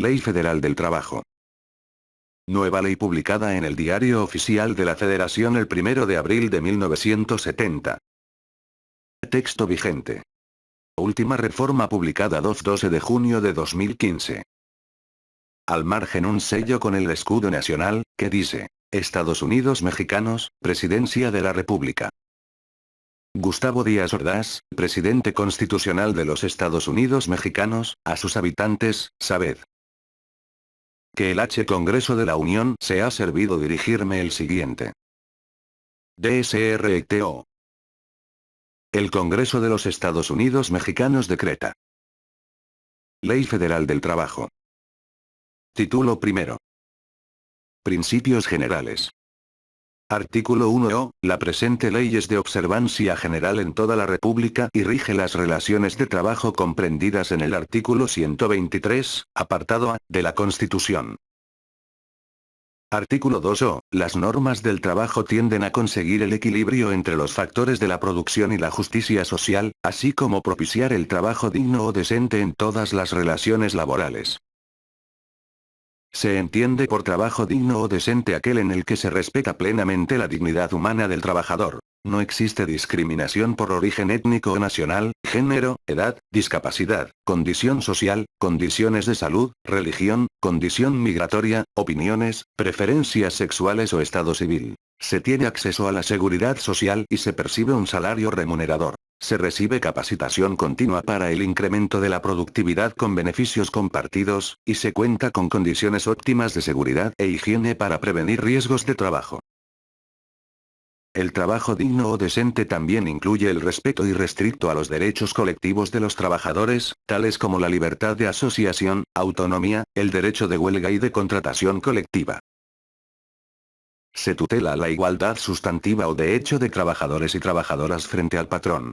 Ley Federal del Trabajo. Nueva ley publicada en el Diario Oficial de la Federación el 1 de abril de 1970. Texto vigente. Última reforma publicada 12 de junio de 2015. Al margen un sello con el escudo nacional, que dice, Estados Unidos Mexicanos, Presidencia de la República. Gustavo Díaz Ordaz, Presidente Constitucional de los Estados Unidos Mexicanos, a sus habitantes, sabed. Que el Congreso de la Unión se ha servido dirigirme el siguiente. DSRTO. El Congreso de los Estados Unidos Mexicanos decreta. Ley Federal del Trabajo. Título primero. Principios generales. Artículo 1. La presente ley es de observancia general en toda la República y rige las relaciones de trabajo comprendidas en el artículo 123, apartado A, de la Constitución. Artículo 2. Las normas del trabajo tienden a conseguir el equilibrio entre los factores de la producción y la justicia social, así como propiciar el trabajo digno o decente en todas las relaciones laborales. Se entiende por trabajo digno o decente aquel en el que se respeta plenamente la dignidad humana del trabajador. No existe discriminación por origen étnico o nacional, género, edad, discapacidad, condición social, condiciones de salud, religión, condición migratoria, opiniones, preferencias sexuales o estado civil. Se tiene acceso a la seguridad social y se percibe un salario remunerador. Se recibe capacitación continua para el incremento de la productividad con beneficios compartidos, y se cuenta con condiciones óptimas de seguridad e higiene para prevenir riesgos de trabajo. El trabajo digno o decente también incluye el respeto irrestricto a los derechos colectivos de los trabajadores, tales como la libertad de asociación, autonomía, el derecho de huelga y de contratación colectiva. Se tutela la igualdad sustantiva o de hecho de trabajadores y trabajadoras frente al patrón.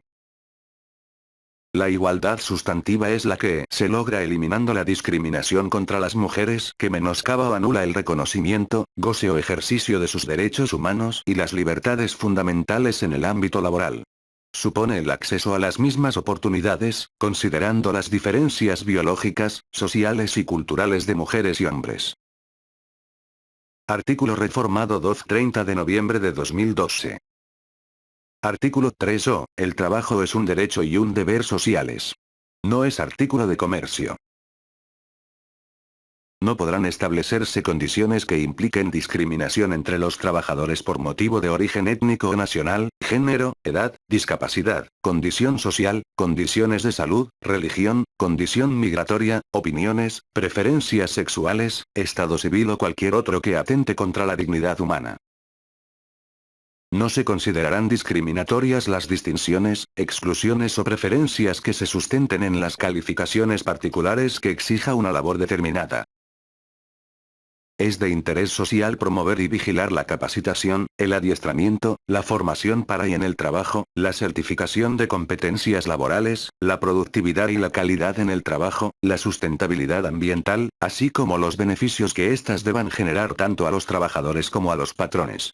La igualdad sustantiva es la que se logra eliminando la discriminación contra las mujeres que menoscaba o anula el reconocimiento, goce o ejercicio de sus derechos humanos y las libertades fundamentales en el ámbito laboral. Supone el acceso a las mismas oportunidades, considerando las diferencias biológicas, sociales y culturales de mujeres y hombres. Artículo reformado 30 de noviembre de 2012. Artículo 3. El trabajo es un derecho y un deber sociales. No es artículo de comercio. No podrán establecerse condiciones que impliquen discriminación entre los trabajadores por motivo de origen étnico o nacional, género, edad, discapacidad, condición social, condiciones de salud, religión, condición migratoria, opiniones, preferencias sexuales, estado civil o cualquier otro que atente contra la dignidad humana. No se considerarán discriminatorias las distinciones, exclusiones o preferencias que se sustenten en las calificaciones particulares que exija una labor determinada. Es de interés social promover y vigilar la capacitación, el adiestramiento, la formación para y en el trabajo, la certificación de competencias laborales, la productividad y la calidad en el trabajo, la sustentabilidad ambiental, así como los beneficios que éstas deban generar tanto a los trabajadores como a los patrones.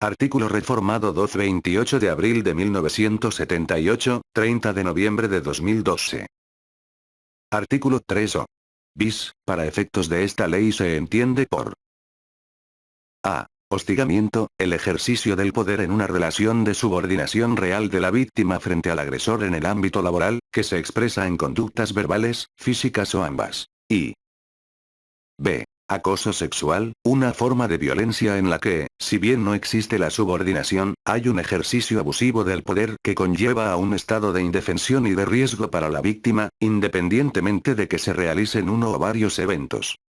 Artículo reformado 28 de abril de 1978, 30 de noviembre de 2012. Artículo 3 bis, para efectos de esta ley se entiende por a. Hostigamiento, el ejercicio del poder en una relación de subordinación real de la víctima frente al agresor en el ámbito laboral, que se expresa en conductas verbales, físicas o ambas. Y b. Acoso sexual, una forma de violencia en la que, si bien no existe la subordinación, hay un ejercicio abusivo del poder que conlleva a un estado de indefensión y de riesgo para la víctima, independientemente de que se realicen uno o varios eventos.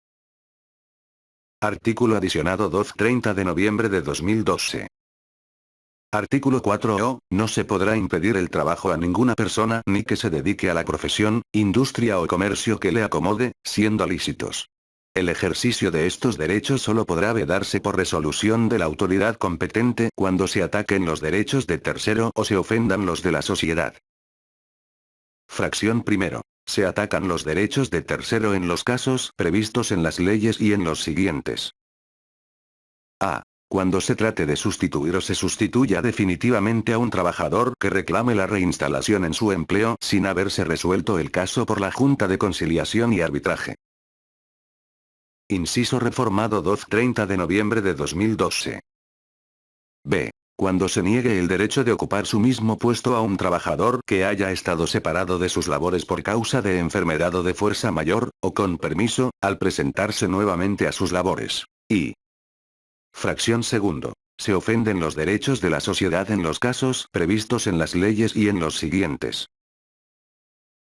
Artículo adicionado 30 de noviembre de 2012. Artículo 4. No se podrá impedir el trabajo a ninguna persona ni que se dedique a la profesión, industria o comercio que le acomode, siendo lícitos. El ejercicio de estos derechos solo podrá vedarse por resolución de la autoridad competente cuando se ataquen los derechos de tercero o se ofendan los de la sociedad. Fracción primero. Se atacan los derechos de tercero en los casos previstos en las leyes y en los siguientes. A. Cuando se trate de sustituir o se sustituya definitivamente a un trabajador que reclame la reinstalación en su empleo sin haberse resuelto el caso por la Junta de Conciliación y Arbitraje. Inciso reformado 30 de noviembre de 2012. B. Cuando se niegue el derecho de ocupar su mismo puesto a un trabajador que haya estado separado de sus labores por causa de enfermedad o de fuerza mayor, o con permiso, al presentarse nuevamente a sus labores. Y. Fracción segundo. Se ofenden los derechos de la sociedad en los casos previstos en las leyes y en los siguientes.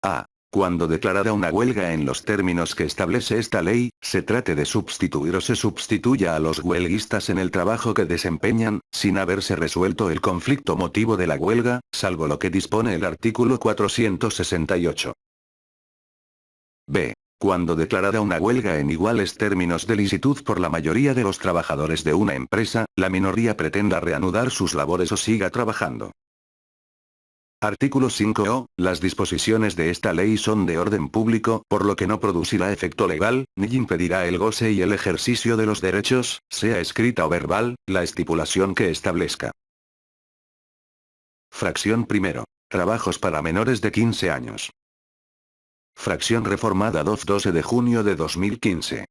A. Cuando declarada una huelga en los términos que establece esta ley, se trate de sustituir o se sustituya a los huelguistas en el trabajo que desempeñan, sin haberse resuelto el conflicto motivo de la huelga, salvo lo que dispone el artículo 468. B. Cuando declarada una huelga en iguales términos de licitud por la mayoría de los trabajadores de una empresa, la minoría pretenda reanudar sus labores o siga trabajando. Artículo 5o. Las disposiciones de esta ley son de orden público, por lo que no producirá efecto legal, ni impedirá el goce y el ejercicio de los derechos, sea escrita o verbal, la estipulación que establezca. Fracción primero. Trabajos para menores de 15 años. Fracción reformada 12 de junio de 2015.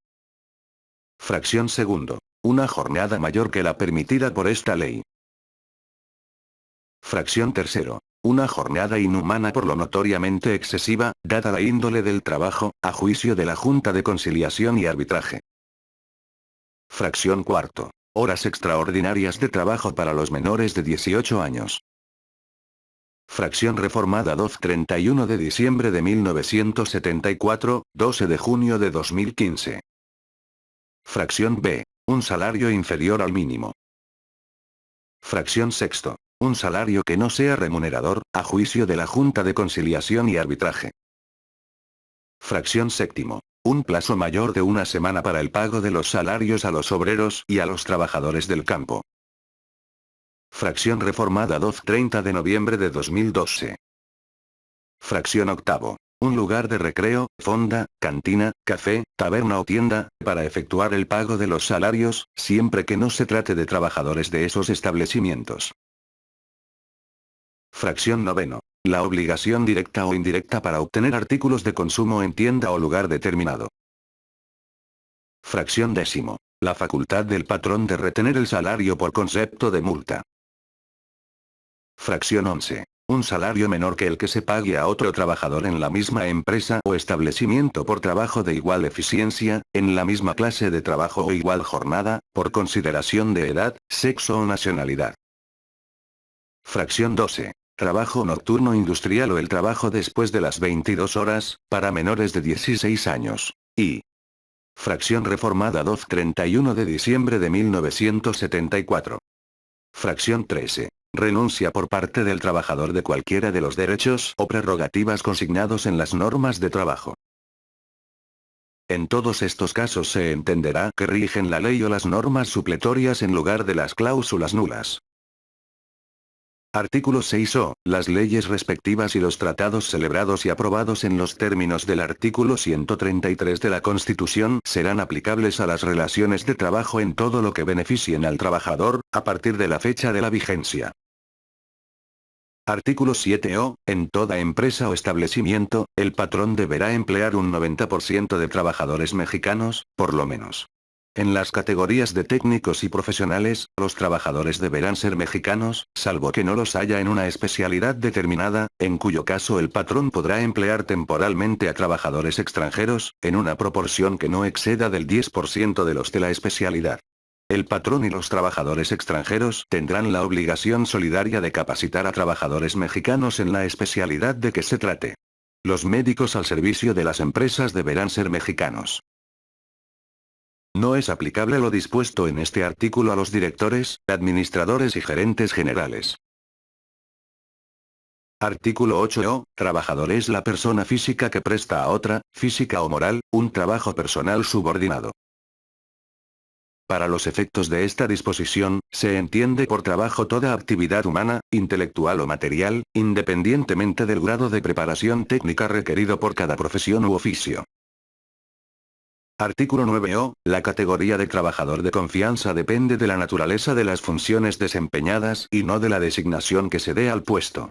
Fracción segundo. Una jornada mayor que la permitida por esta ley. Fracción tercero. Una jornada inhumana por lo notoriamente excesiva, dada la índole del trabajo, a juicio de la Junta de Conciliación y Arbitraje. Fracción cuarto. Horas extraordinarias de trabajo para los menores de 18 años. Fracción reformada 31 de diciembre de 1974, 12 de junio de 2015. Fracción B. Un salario inferior al mínimo. Fracción sexto. Un salario que no sea remunerador, a juicio de la Junta de Conciliación y Arbitraje. Fracción séptimo. Un plazo mayor de una semana para el pago de los salarios a los obreros y a los trabajadores del campo. Fracción reformada 30 de noviembre de 2012. Fracción octavo. Un lugar de recreo, fonda, cantina, café, taberna o tienda, para efectuar el pago de los salarios, siempre que no se trate de trabajadores de esos establecimientos. Fracción noveno. La obligación directa o indirecta para obtener artículos de consumo en tienda o lugar determinado. Fracción décimo. La facultad del patrón de retener el salario por concepto de multa. Fracción 11. Un salario menor que el que se pague a otro trabajador en la misma empresa o establecimiento por trabajo de igual eficiencia, en la misma clase de trabajo o igual jornada, por consideración de edad, sexo o nacionalidad. Fracción 12. Trabajo nocturno industrial o el trabajo después de las 22 horas, para menores de 16 años. Y. Fracción reformada 31 de diciembre de 1974. Fracción 13. Renuncia por parte del trabajador de cualquiera de los derechos o prerrogativas consignados en las normas de trabajo. En todos estos casos se entenderá que rigen la ley o las normas supletorias en lugar de las cláusulas nulas. Artículo 6o. Las leyes respectivas y los tratados celebrados y aprobados en los términos del artículo 133 de la Constitución serán aplicables a las relaciones de trabajo en todo lo que beneficien al trabajador, a partir de la fecha de la vigencia. Artículo 7o. En toda empresa o establecimiento, el patrón deberá emplear un 90% de trabajadores mexicanos, por lo menos. En las categorías de técnicos y profesionales, los trabajadores deberán ser mexicanos, salvo que no los haya en una especialidad determinada, en cuyo caso el patrón podrá emplear temporalmente a trabajadores extranjeros, en una proporción que no exceda del 10% de los de la especialidad. El patrón y los trabajadores extranjeros tendrán la obligación solidaria de capacitar a trabajadores mexicanos en la especialidad de que se trate. Los médicos al servicio de las empresas deberán ser mexicanos. No es aplicable lo dispuesto en este artículo a los directores, administradores y gerentes generales. Artículo 8o. Trabajador es la persona física que presta a otra, física o moral, un trabajo personal subordinado. Para los efectos de esta disposición, se entiende por trabajo toda actividad humana, intelectual o material, independientemente del grado de preparación técnica requerido por cada profesión u oficio. Artículo 9o. La categoría de trabajador de confianza depende de la naturaleza de las funciones desempeñadas y no de la designación que se dé al puesto.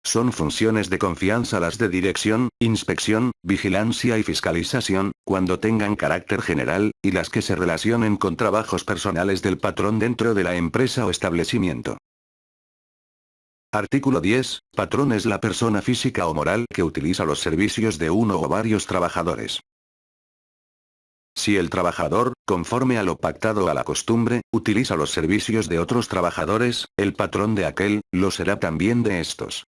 Son funciones de confianza las de dirección, inspección, vigilancia y fiscalización, cuando tengan carácter general, y las que se relacionen con trabajos personales del patrón dentro de la empresa o establecimiento. Artículo 10. Patrón es la persona física o moral que utiliza los servicios de uno o varios trabajadores. Si el trabajador, conforme a lo pactado o a la costumbre, utiliza los servicios de otros trabajadores, el patrón de aquel, lo será también de estos.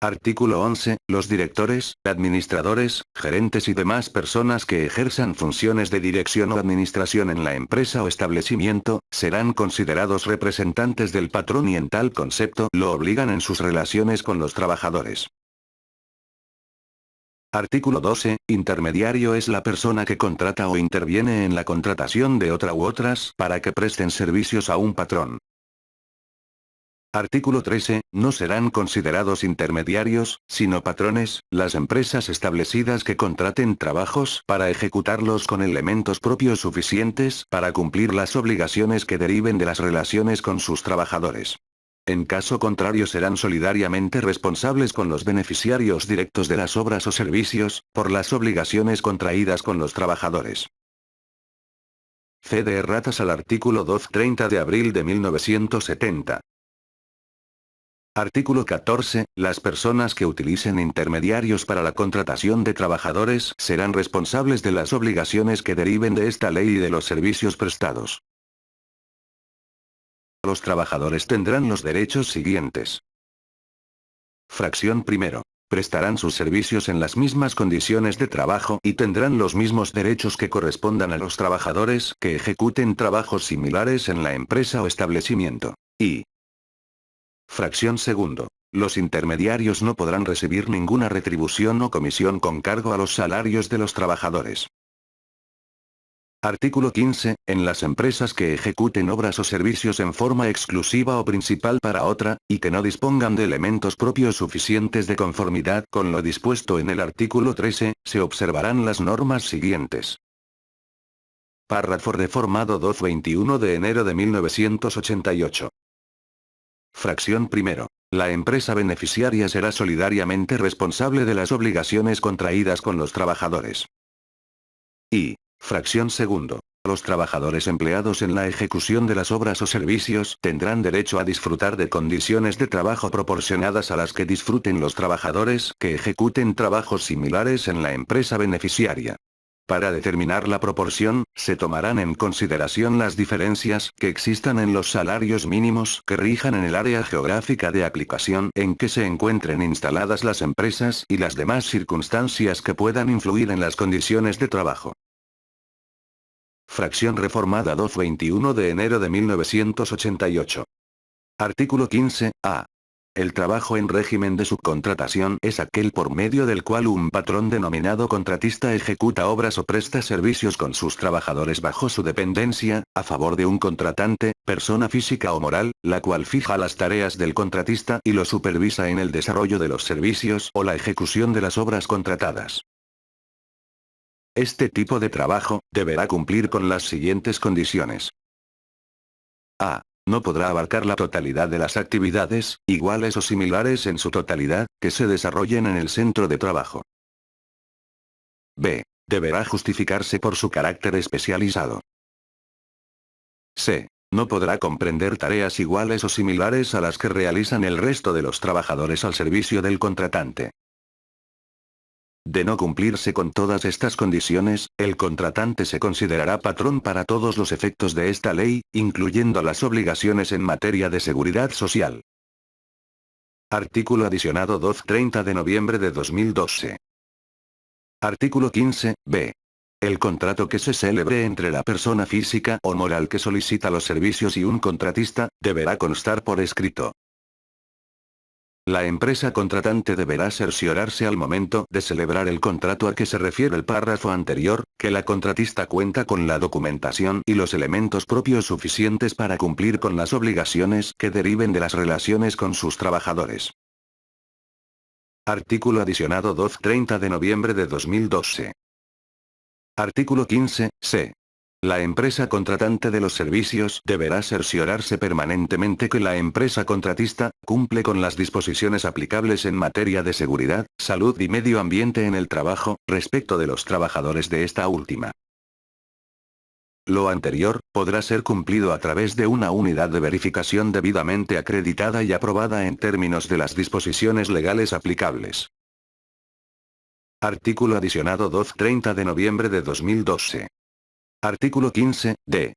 Artículo 11. Los directores, administradores, gerentes y demás personas que ejerzan funciones de dirección o administración en la empresa o establecimiento, serán considerados representantes del patrón y en tal concepto lo obligan en sus relaciones con los trabajadores. Artículo 12. Intermediario es la persona que contrata o interviene en la contratación de otra u otras para que presten servicios a un patrón. Artículo 13. No serán considerados intermediarios, sino patrones, las empresas establecidas que contraten trabajos para ejecutarlos con elementos propios suficientes para cumplir las obligaciones que deriven de las relaciones con sus trabajadores. En caso contrario serán solidariamente responsables con los beneficiarios directos de las obras o servicios, por las obligaciones contraídas con los trabajadores. C. De erratas al artículo 12 30 de abril de 1970. Artículo 14. Las personas que utilicen intermediarios para la contratación de trabajadores serán responsables de las obligaciones que deriven de esta ley y de los servicios prestados. Los trabajadores tendrán los derechos siguientes. Fracción primero. Prestarán sus servicios en las mismas condiciones de trabajo y tendrán los mismos derechos que correspondan a los trabajadores que ejecuten trabajos similares en la empresa o establecimiento. Y fracción segundo. Los intermediarios no podrán recibir ninguna retribución o comisión con cargo a los salarios de los trabajadores. Artículo 15. En las empresas que ejecuten obras o servicios en forma exclusiva o principal para otra, y que no dispongan de elementos propios suficientes de conformidad con lo dispuesto en el artículo 13, se observarán las normas siguientes. Párrafo reformado 2-21 de enero de 1988. Fracción primero. La empresa beneficiaria será solidariamente responsable de las obligaciones contraídas con los trabajadores. Y fracción segundo. Los trabajadores empleados en la ejecución de las obras o servicios tendrán derecho a disfrutar de condiciones de trabajo proporcionadas a las que disfruten los trabajadores que ejecuten trabajos similares en la empresa beneficiaria. Para determinar la proporción, se tomarán en consideración las diferencias que existan en los salarios mínimos que rijan en el área geográfica de aplicación en que se encuentren instaladas las empresas y las demás circunstancias que puedan influir en las condiciones de trabajo. Fracción reformada 2-21 de enero de 1988. Artículo 15. A. El trabajo en régimen de subcontratación es aquel por medio del cual un patrón denominado contratista ejecuta obras o presta servicios con sus trabajadores bajo su dependencia, a favor de un contratante, persona física o moral, la cual fija las tareas del contratista y lo supervisa en el desarrollo de los servicios o la ejecución de las obras contratadas. Este tipo de trabajo deberá cumplir con las siguientes condiciones. A. No podrá abarcar la totalidad de las actividades, iguales o similares en su totalidad, que se desarrollen en el centro de trabajo. B. Deberá justificarse por su carácter especializado. C. No podrá comprender tareas iguales o similares a las que realizan el resto de los trabajadores al servicio del contratante. De no cumplirse con todas estas condiciones, el contratante se considerará patrón para todos los efectos de esta ley, incluyendo las obligaciones en materia de seguridad social. Artículo adicionado 2-30 de noviembre de 2012. Artículo 15, b. El contrato que se celebre entre la persona física o moral que solicita los servicios y un contratista, deberá constar por escrito. La empresa contratante deberá cerciorarse al momento de celebrar el contrato a que se refiere el párrafo anterior, que la contratista cuenta con la documentación y los elementos propios suficientes para cumplir con las obligaciones que deriven de las relaciones con sus trabajadores. Artículo adicionado 2 30 de noviembre de 2012. Artículo 15, c. La empresa contratante de los servicios deberá cerciorarse permanentemente que la empresa contratista cumple con las disposiciones aplicables en materia de seguridad, salud y medio ambiente en el trabajo, respecto de los trabajadores de esta última. Lo anterior podrá ser cumplido a través de una unidad de verificación debidamente acreditada y aprobada en términos de las disposiciones legales aplicables. Artículo adicionado 2 30 de noviembre de 2012. Artículo 15, d.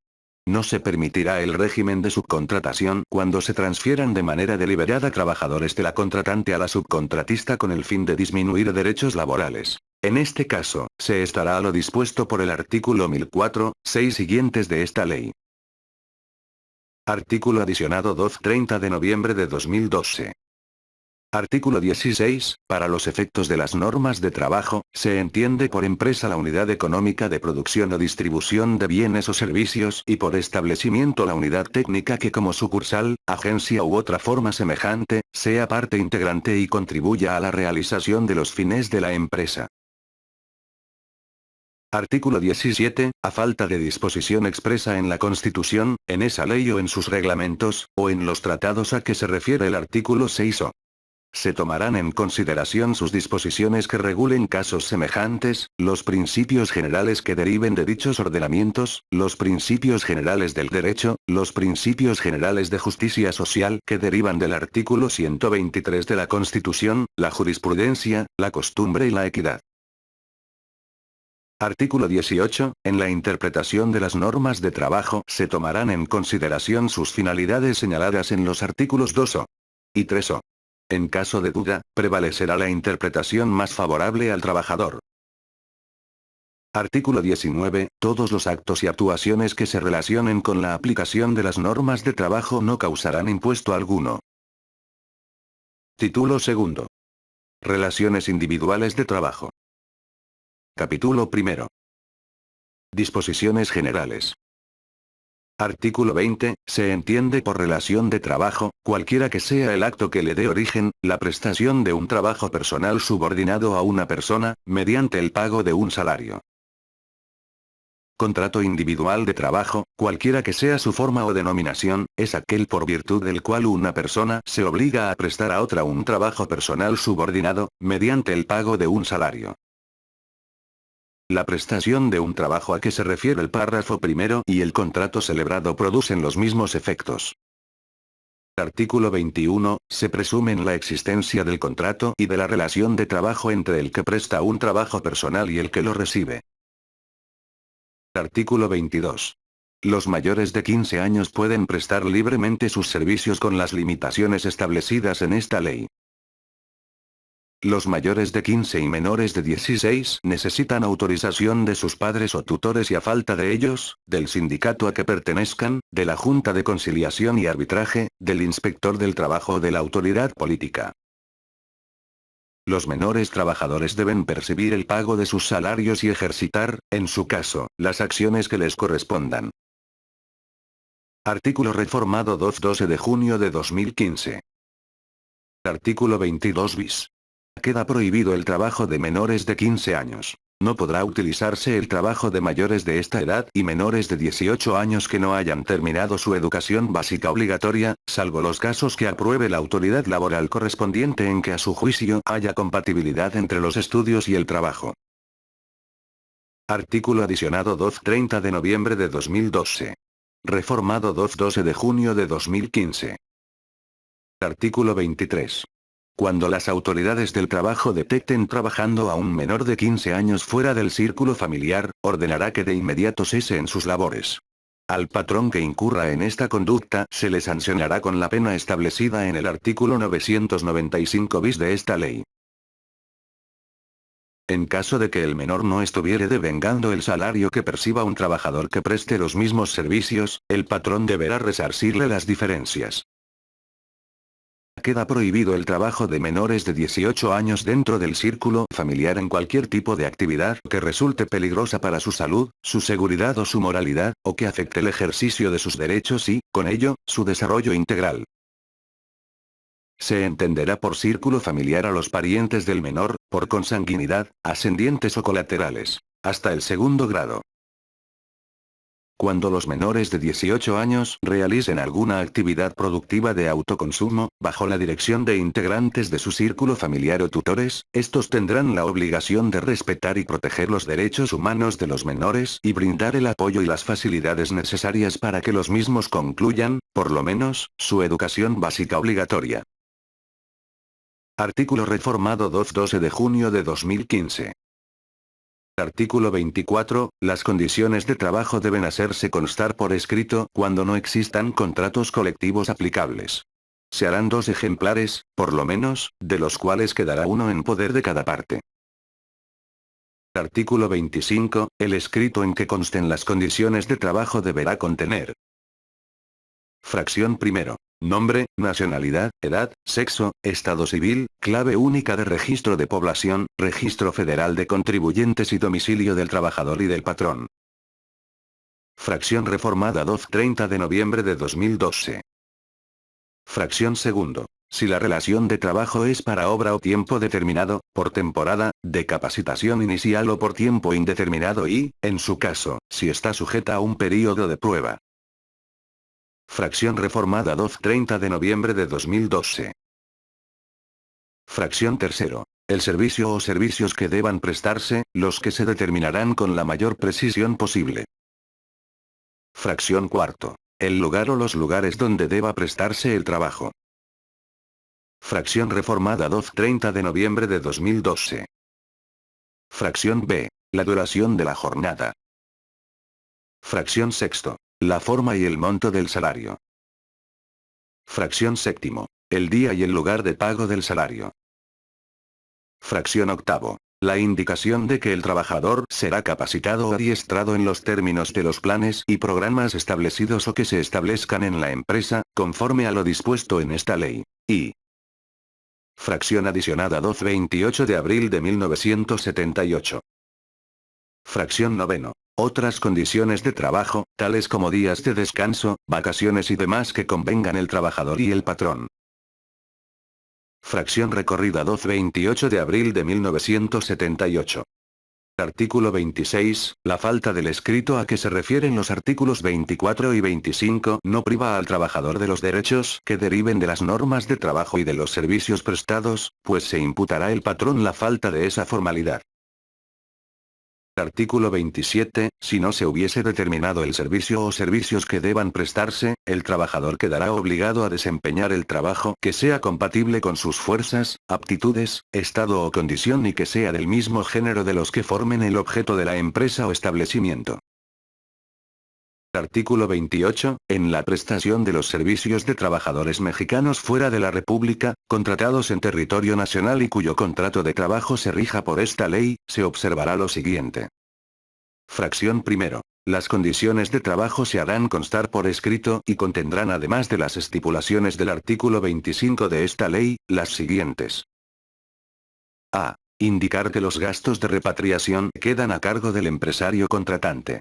No se permitirá el régimen de subcontratación cuando se transfieran de manera deliberada trabajadores de la contratante a la subcontratista con el fin de disminuir derechos laborales. En este caso, se estará a lo dispuesto por el artículo 1004, 6 siguientes de esta ley. Artículo adicionado 2 30 de noviembre de 2012. Artículo 16. Para los efectos de las normas de trabajo, se entiende por empresa la unidad económica de producción o distribución de bienes o servicios y por establecimiento la unidad técnica que como sucursal, agencia u otra forma semejante, sea parte integrante y contribuya a la realización de los fines de la empresa. Artículo 17. A falta de disposición expresa en la Constitución, en esa ley o en sus reglamentos, o en los tratados a que se refiere el artículo 6 o. Se tomarán en consideración sus disposiciones que regulen casos semejantes, los principios generales que deriven de dichos ordenamientos, los principios generales del derecho, los principios generales de justicia social que derivan del artículo 123 de la Constitución, la jurisprudencia, la costumbre y la equidad. Artículo 18. En la interpretación de las normas de trabajo se tomarán en consideración sus finalidades señaladas en los artículos 2 o y 3 o. En caso de duda, prevalecerá la interpretación más favorable al trabajador. Artículo 19. Todos los actos y actuaciones que se relacionen con la aplicación de las normas de trabajo no causarán impuesto alguno. Título segundo. Relaciones individuales de trabajo. Capítulo primero. Disposiciones generales. Artículo 20. Se entiende por relación de trabajo, cualquiera que sea el acto que le dé origen, la prestación de un trabajo personal subordinado a una persona, mediante el pago de un salario. Contrato individual de trabajo, cualquiera que sea su forma o denominación, es aquel por virtud del cual una persona se obliga a prestar a otra un trabajo personal subordinado, mediante el pago de un salario. La prestación de un trabajo a que se refiere el párrafo primero y el contrato celebrado producen los mismos efectos. Artículo 21. Se presumen la existencia del contrato y de la relación de trabajo entre el que presta un trabajo personal y el que lo recibe. Artículo 22. Los mayores de 15 años pueden prestar libremente sus servicios con las limitaciones establecidas en esta ley. Los mayores de 15 y menores de 16 necesitan autorización de sus padres o tutores y a falta de ellos, del sindicato a que pertenezcan, de la Junta de Conciliación y Arbitraje, del inspector del trabajo o de la autoridad política. Los menores trabajadores deben percibir el pago de sus salarios y ejercitar, en su caso, las acciones que les correspondan. Artículo reformado 2-12 de junio de 2015. Artículo 22 bis. Queda prohibido el trabajo de menores de 15 años. No podrá utilizarse el trabajo de mayores de esta edad y menores de 18 años que no hayan terminado su educación básica obligatoria, salvo los casos que apruebe la autoridad laboral correspondiente en que a su juicio haya compatibilidad entre los estudios y el trabajo. Artículo adicionado 2-30 de noviembre de 2012. Reformado 2-12 de junio de 2015. Artículo 23. Cuando las autoridades del trabajo detecten trabajando a un menor de 15 años fuera del círculo familiar, ordenará que de inmediato cese en sus labores. Al patrón que incurra en esta conducta se le sancionará con la pena establecida en el artículo 995 bis de esta ley. En caso de que el menor no estuviere devengando el salario que perciba un trabajador que preste los mismos servicios, el patrón deberá resarcirle las diferencias. Queda prohibido el trabajo de menores de 18 años dentro del círculo familiar en cualquier tipo de actividad que resulte peligrosa para su salud, su seguridad o su moralidad, o que afecte el ejercicio de sus derechos y, con ello, su desarrollo integral. Se entenderá por círculo familiar a los parientes del menor, por consanguinidad, ascendientes o colaterales, hasta el segundo grado. Cuando los menores de 18 años realicen alguna actividad productiva de autoconsumo, bajo la dirección de integrantes de su círculo familiar o tutores, estos tendrán la obligación de respetar y proteger los derechos humanos de los menores y brindar el apoyo y las facilidades necesarias para que los mismos concluyan, por lo menos, su educación básica obligatoria. Artículo reformado 12 de junio de 2015. Artículo 24. Las condiciones de trabajo deben hacerse constar por escrito cuando no existan contratos colectivos aplicables. Se harán 2 ejemplares, por lo menos, de los cuales quedará uno en poder de cada parte. Artículo 25. El escrito en que consten las condiciones de trabajo deberá contener. Fracción primero. Nombre, nacionalidad, edad, sexo, estado civil, clave única de registro de población, registro federal de contribuyentes y domicilio del trabajador y del patrón. Fracción reformada 30 de noviembre de 2012. Fracción segundo. Si la relación de trabajo es para obra o tiempo determinado, por temporada, de capacitación inicial o por tiempo indeterminado y, en su caso, si está sujeta a un período de prueba. Fracción reformada 30 de noviembre de 2012. Fracción tercero. El servicio o servicios que deban prestarse, los que se determinarán con la mayor precisión posible. Fracción cuarto. El lugar o los lugares donde deba prestarse el trabajo. Fracción reformada 30 de noviembre de 2012. Fracción B. La duración de la jornada. Fracción sexto. La forma y el monto del salario. Fracción séptimo. El día y el lugar de pago del salario. Fracción octavo. La indicación de que el trabajador será capacitado o adiestrado en los términos de los planes y programas establecidos o que se establezcan en la empresa, conforme a lo dispuesto en esta ley. Y. Fracción adicionada 28 de abril de 1978. Fracción noveno. Otras condiciones de trabajo, tales como días de descanso, vacaciones y demás que convengan el trabajador y el patrón. Fracción recorrida 28 de abril de 1978. Artículo 26. La falta del escrito a que se refieren los artículos 24 y 25 no priva al trabajador de los derechos que deriven de las normas de trabajo y de los servicios prestados, pues se imputará al patrón la falta de esa formalidad. Artículo 27. Si no se hubiese determinado el servicio o servicios que deban prestarse, el trabajador quedará obligado a desempeñar el trabajo que sea compatible con sus fuerzas, aptitudes, estado o condición y que sea del mismo género de los que formen el objeto de la empresa o establecimiento. Artículo 28. En la prestación de los servicios de trabajadores mexicanos fuera de la República, contratados en territorio nacional y cuyo contrato de trabajo se rija por esta ley, se observará lo siguiente. Fracción primero. Las condiciones de trabajo se harán constar por escrito y contendrán además de las estipulaciones del artículo 25 de esta ley, las siguientes. A. Indicar que los gastos de repatriación quedan a cargo del empresario contratante.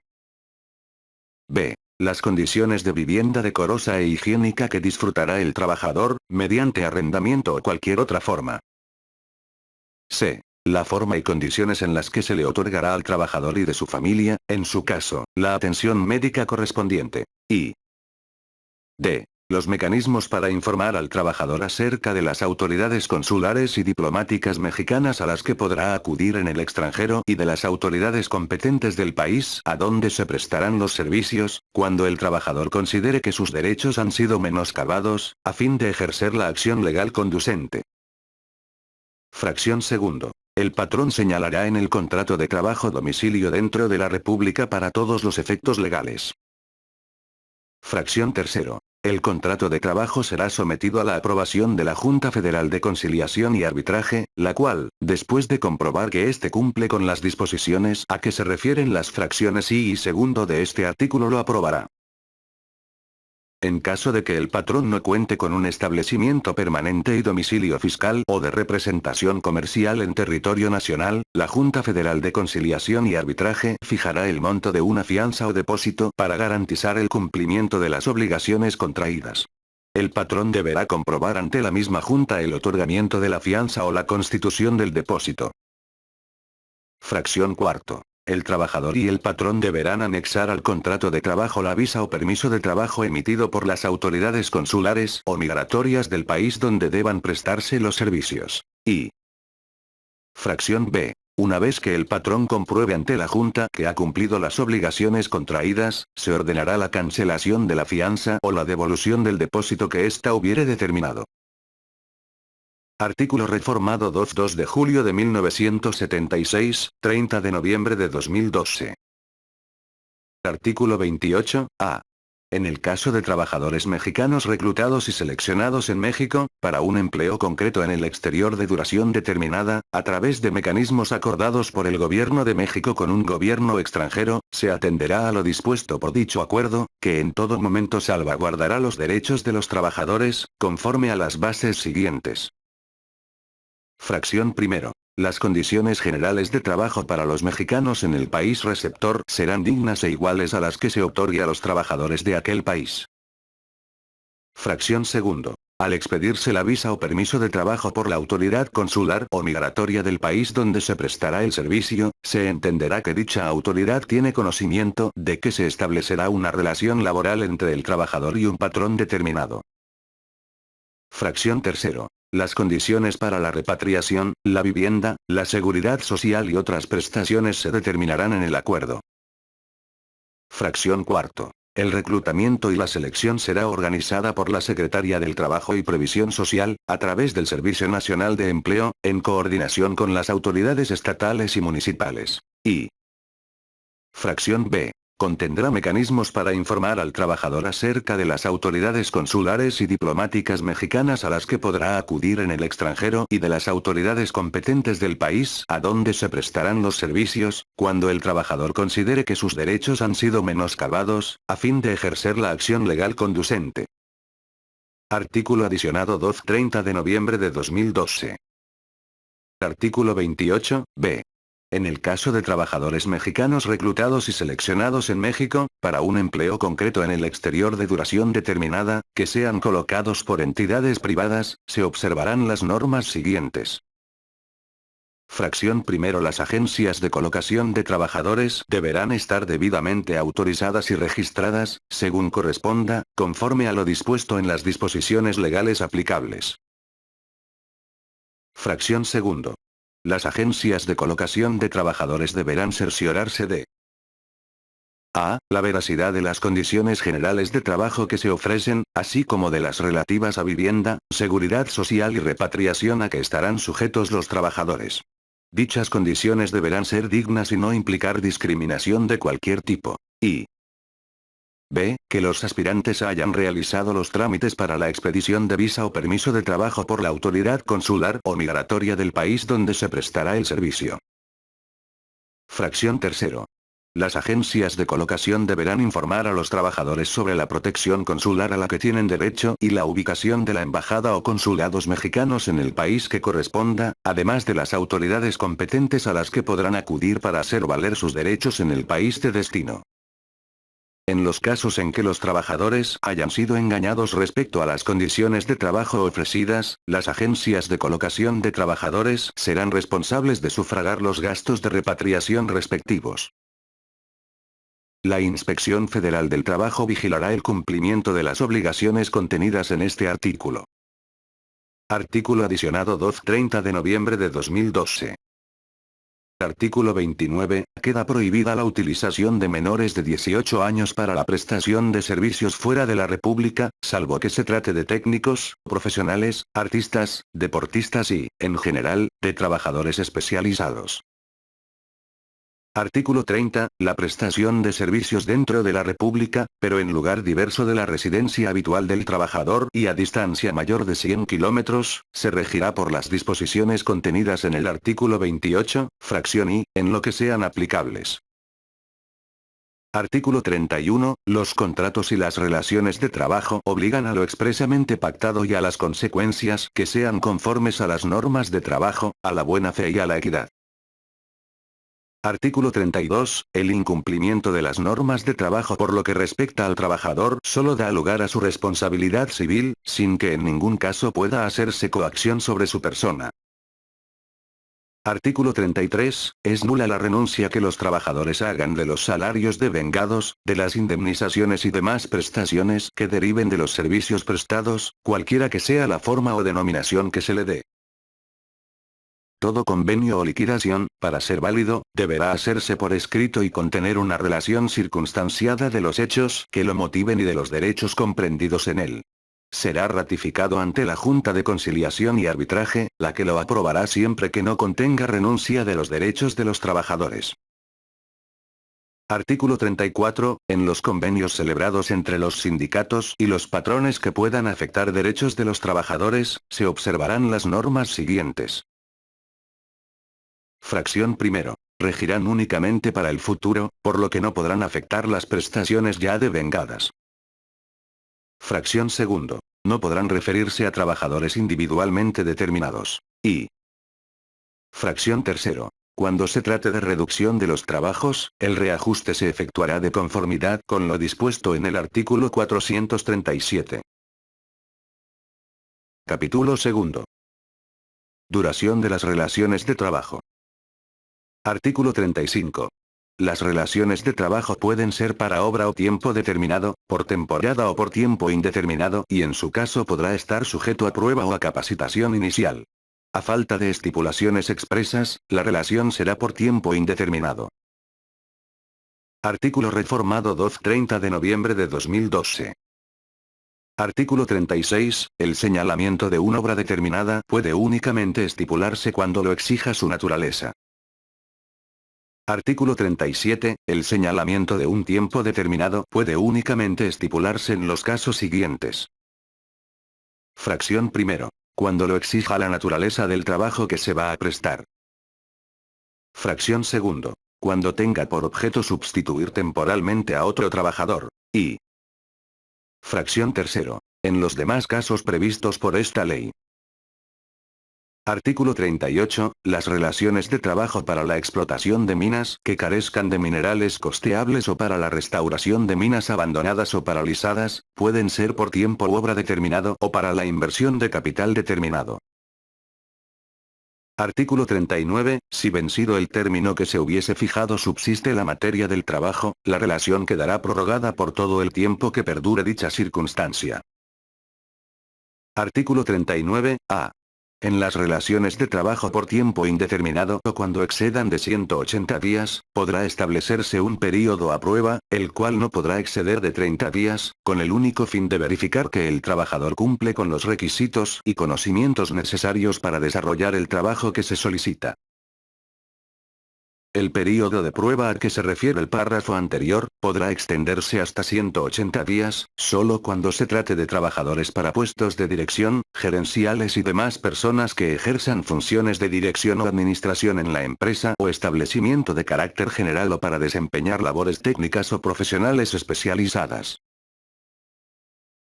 B. Las condiciones de vivienda decorosa e higiénica que disfrutará el trabajador, mediante arrendamiento o cualquier otra forma. C. La forma y condiciones en las que se le otorgará al trabajador y de su familia, en su caso, la atención médica correspondiente. Y. D. Los mecanismos para informar al trabajador acerca de las autoridades consulares y diplomáticas mexicanas a las que podrá acudir en el extranjero y de las autoridades competentes del país a donde se prestarán los servicios, cuando el trabajador considere que sus derechos han sido menoscabados, a fin de ejercer la acción legal conducente. Fracción segundo. El patrón señalará en el contrato de trabajo domicilio dentro de la República para todos los efectos legales. Fracción tercero. El contrato de trabajo será sometido a la aprobación de la Junta Federal de Conciliación y Arbitraje, la cual, después de comprobar que éste cumple con las disposiciones a que se refieren las fracciones I y segundo de este artículo, lo aprobará. En caso de que el patrón no cuente con un establecimiento permanente y domicilio fiscal o de representación comercial en territorio nacional, la Junta Federal de Conciliación y Arbitraje fijará el monto de una fianza o depósito para garantizar el cumplimiento de las obligaciones contraídas. El patrón deberá comprobar ante la misma junta el otorgamiento de la fianza o la constitución del depósito. Fracción cuarto. El trabajador y el patrón deberán anexar al contrato de trabajo la visa o permiso de trabajo emitido por las autoridades consulares o migratorias del país donde deban prestarse los servicios. Y fracción B. Una vez que el patrón compruebe ante la Junta que ha cumplido las obligaciones contraídas, se ordenará la cancelación de la fianza o la devolución del depósito que ésta hubiere determinado. Artículo reformado 2 de julio de 1976, 30 de noviembre de 2012. Artículo 28, A. En el caso de trabajadores mexicanos reclutados y seleccionados en México, para un empleo concreto en el exterior de duración determinada, a través de mecanismos acordados por el Gobierno de México con un gobierno extranjero, se atenderá a lo dispuesto por dicho acuerdo, que en todo momento salvaguardará los derechos de los trabajadores, conforme a las bases siguientes. Fracción primero. Las condiciones generales de trabajo para los mexicanos en el país receptor serán dignas e iguales a las que se otorgue a los trabajadores de aquel país. Fracción segundo. Al expedirse la visa o permiso de trabajo por la autoridad consular o migratoria del país donde se prestará el servicio, se entenderá que dicha autoridad tiene conocimiento de que se establecerá una relación laboral entre el trabajador y un patrón determinado. Fracción tercero. Las condiciones para la repatriación, la vivienda, la seguridad social y otras prestaciones se determinarán en el acuerdo. Fracción cuarto. El reclutamiento y la selección será organizada por la Secretaría del Trabajo y Previsión Social, a través del Servicio Nacional de Empleo, en coordinación con las autoridades estatales y municipales. Y fracción B. Contendrá mecanismos para informar al trabajador acerca de las autoridades consulares y diplomáticas mexicanas a las que podrá acudir en el extranjero y de las autoridades competentes del país a donde se prestarán los servicios, cuando el trabajador considere que sus derechos han sido menoscabados, a fin de ejercer la acción legal conducente. Artículo adicionado 2, 30 de noviembre de 2012. Artículo 28, b. En el caso de trabajadores mexicanos reclutados y seleccionados en México, para un empleo concreto en el exterior de duración determinada, que sean colocados por entidades privadas, se observarán las normas siguientes. Fracción primero. Las agencias de colocación de trabajadores deberán estar debidamente autorizadas y registradas, según corresponda, conforme a lo dispuesto en las disposiciones legales aplicables. Fracción segundo. Las agencias de colocación de trabajadores deberán cerciorarse de a. La veracidad de las condiciones generales de trabajo que se ofrecen, así como de las relativas a vivienda, seguridad social y repatriación a que estarán sujetos los trabajadores. Dichas condiciones deberán ser dignas y no implicar discriminación de cualquier tipo. Y b. Que los aspirantes hayan realizado los trámites para la expedición de visa o permiso de trabajo por la autoridad consular o migratoria del país donde se prestará el servicio. Fracción tercero. Las agencias de colocación deberán informar a los trabajadores sobre la protección consular a la que tienen derecho y la ubicación de la embajada o consulados mexicanos en el país que corresponda, además de las autoridades competentes a las que podrán acudir para hacer valer sus derechos en el país de destino. En los casos en que los trabajadores hayan sido engañados respecto a las condiciones de trabajo ofrecidas, las agencias de colocación de trabajadores serán responsables de sufragar los gastos de repatriación respectivos. La Inspección Federal del Trabajo vigilará el cumplimiento de las obligaciones contenidas en este artículo. Artículo adicionado 2, 30 de noviembre de 2012. Artículo 29. Queda prohibida la utilización de menores de 18 años para la prestación de servicios fuera de la República, salvo que se trate de técnicos, profesionales, artistas, deportistas y, en general, de trabajadores especializados. Artículo 30. La prestación de servicios dentro de la República, pero en lugar diverso de la residencia habitual del trabajador y a distancia mayor de 100 kilómetros, se regirá por las disposiciones contenidas en el artículo 28, fracción I, en lo que sean aplicables. Artículo 31. Los contratos y las relaciones de trabajo obligan a lo expresamente pactado y a las consecuencias que sean conformes a las normas de trabajo, a la buena fe y a la equidad. Artículo 32. El incumplimiento de las normas de trabajo por lo que respecta al trabajador solo da lugar a su responsabilidad civil, sin que en ningún caso pueda hacerse coacción sobre su persona. Artículo 33. Es nula la renuncia que los trabajadores hagan de los salarios devengados, de las indemnizaciones y demás prestaciones que deriven de los servicios prestados, cualquiera que sea la forma o denominación que se le dé. Todo convenio o liquidación, para ser válido, deberá hacerse por escrito y contener una relación circunstanciada de los hechos que lo motiven y de los derechos comprendidos en él. Será ratificado ante la Junta de Conciliación y Arbitraje, la que lo aprobará siempre que no contenga renuncia de los derechos de los trabajadores. Artículo 34. En los convenios celebrados entre los sindicatos y los patrones que puedan afectar derechos de los trabajadores, se observarán las normas siguientes. Fracción primero. Regirán únicamente para el futuro, por lo que no podrán afectar las prestaciones ya devengadas. Fracción segundo. No podrán referirse a trabajadores individualmente determinados. Y. Fracción tercero. Cuando se trate de reducción de los trabajos, el reajuste se efectuará de conformidad con lo dispuesto en el artículo 437. Capítulo segundo. Duración de las relaciones de trabajo. Artículo 35. Las relaciones de trabajo pueden ser para obra o tiempo determinado, por temporada o por tiempo indeterminado y en su caso podrá estar sujeto a prueba o a capacitación inicial. A falta de estipulaciones expresas, la relación será por tiempo indeterminado. Artículo reformado 30 de noviembre de 2012. Artículo 36. El señalamiento de una obra determinada puede únicamente estipularse cuando lo exija su naturaleza. Artículo 37. El señalamiento de un tiempo determinado puede únicamente estipularse en los casos siguientes. Fracción primero. Cuando lo exija la naturaleza del trabajo que se va a prestar. Fracción segundo. Cuando tenga por objeto sustituir temporalmente a otro trabajador. Y. Fracción tercero. En los demás casos previstos por esta ley. Artículo 38. Las relaciones de trabajo para la explotación de minas que carezcan de minerales costeables o para la restauración de minas abandonadas o paralizadas, pueden ser por tiempo u obra determinado o para la inversión de capital determinado. Artículo 39. Si vencido el término que se hubiese fijado subsiste la materia del trabajo, la relación quedará prorrogada por todo el tiempo que perdure dicha circunstancia. Artículo 39. A. En las relaciones de trabajo por tiempo indeterminado o cuando excedan de 180 días, podrá establecerse un período a prueba, el cual no podrá exceder de 30 días, con el único fin de verificar que el trabajador cumple con los requisitos y conocimientos necesarios para desarrollar el trabajo que se solicita. El período de prueba al que se refiere el párrafo anterior, podrá extenderse hasta 180 días, solo cuando se trate de trabajadores para puestos de dirección, gerenciales y demás personas que ejerzan funciones de dirección o administración en la empresa o establecimiento de carácter general o para desempeñar labores técnicas o profesionales especializadas.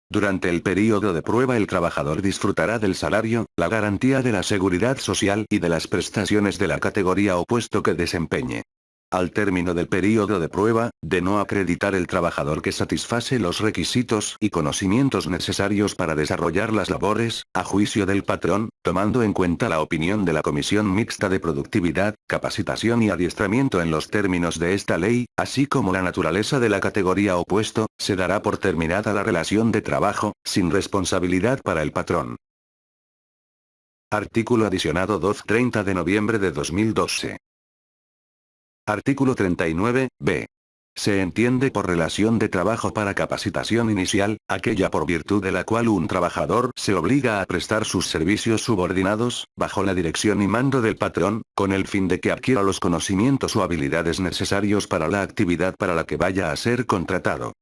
Durante el período de prueba el trabajador disfrutará del salario, la garantía de la seguridad social y de las prestaciones de la categoría o puesto que desempeñe. Al término del período de prueba, de no acreditar el trabajador que satisface los requisitos y conocimientos necesarios para desarrollar las labores, a juicio del patrón, tomando en cuenta la opinión de la Comisión Mixta de Productividad, Capacitación y Adiestramiento en los términos de esta ley, así como la naturaleza de la categoría o puesto, se dará por terminada la relación de trabajo, sin responsabilidad para el patrón. Artículo adicionado 30 de noviembre de 2012. Artículo 39, b. Se entiende por relación de trabajo para capacitación inicial, aquella por virtud de la cual un trabajador se obliga a prestar sus servicios subordinados, bajo la dirección y mando del patrón, con el fin de que adquiera los conocimientos o habilidades necesarios para la actividad para la que vaya a ser contratado.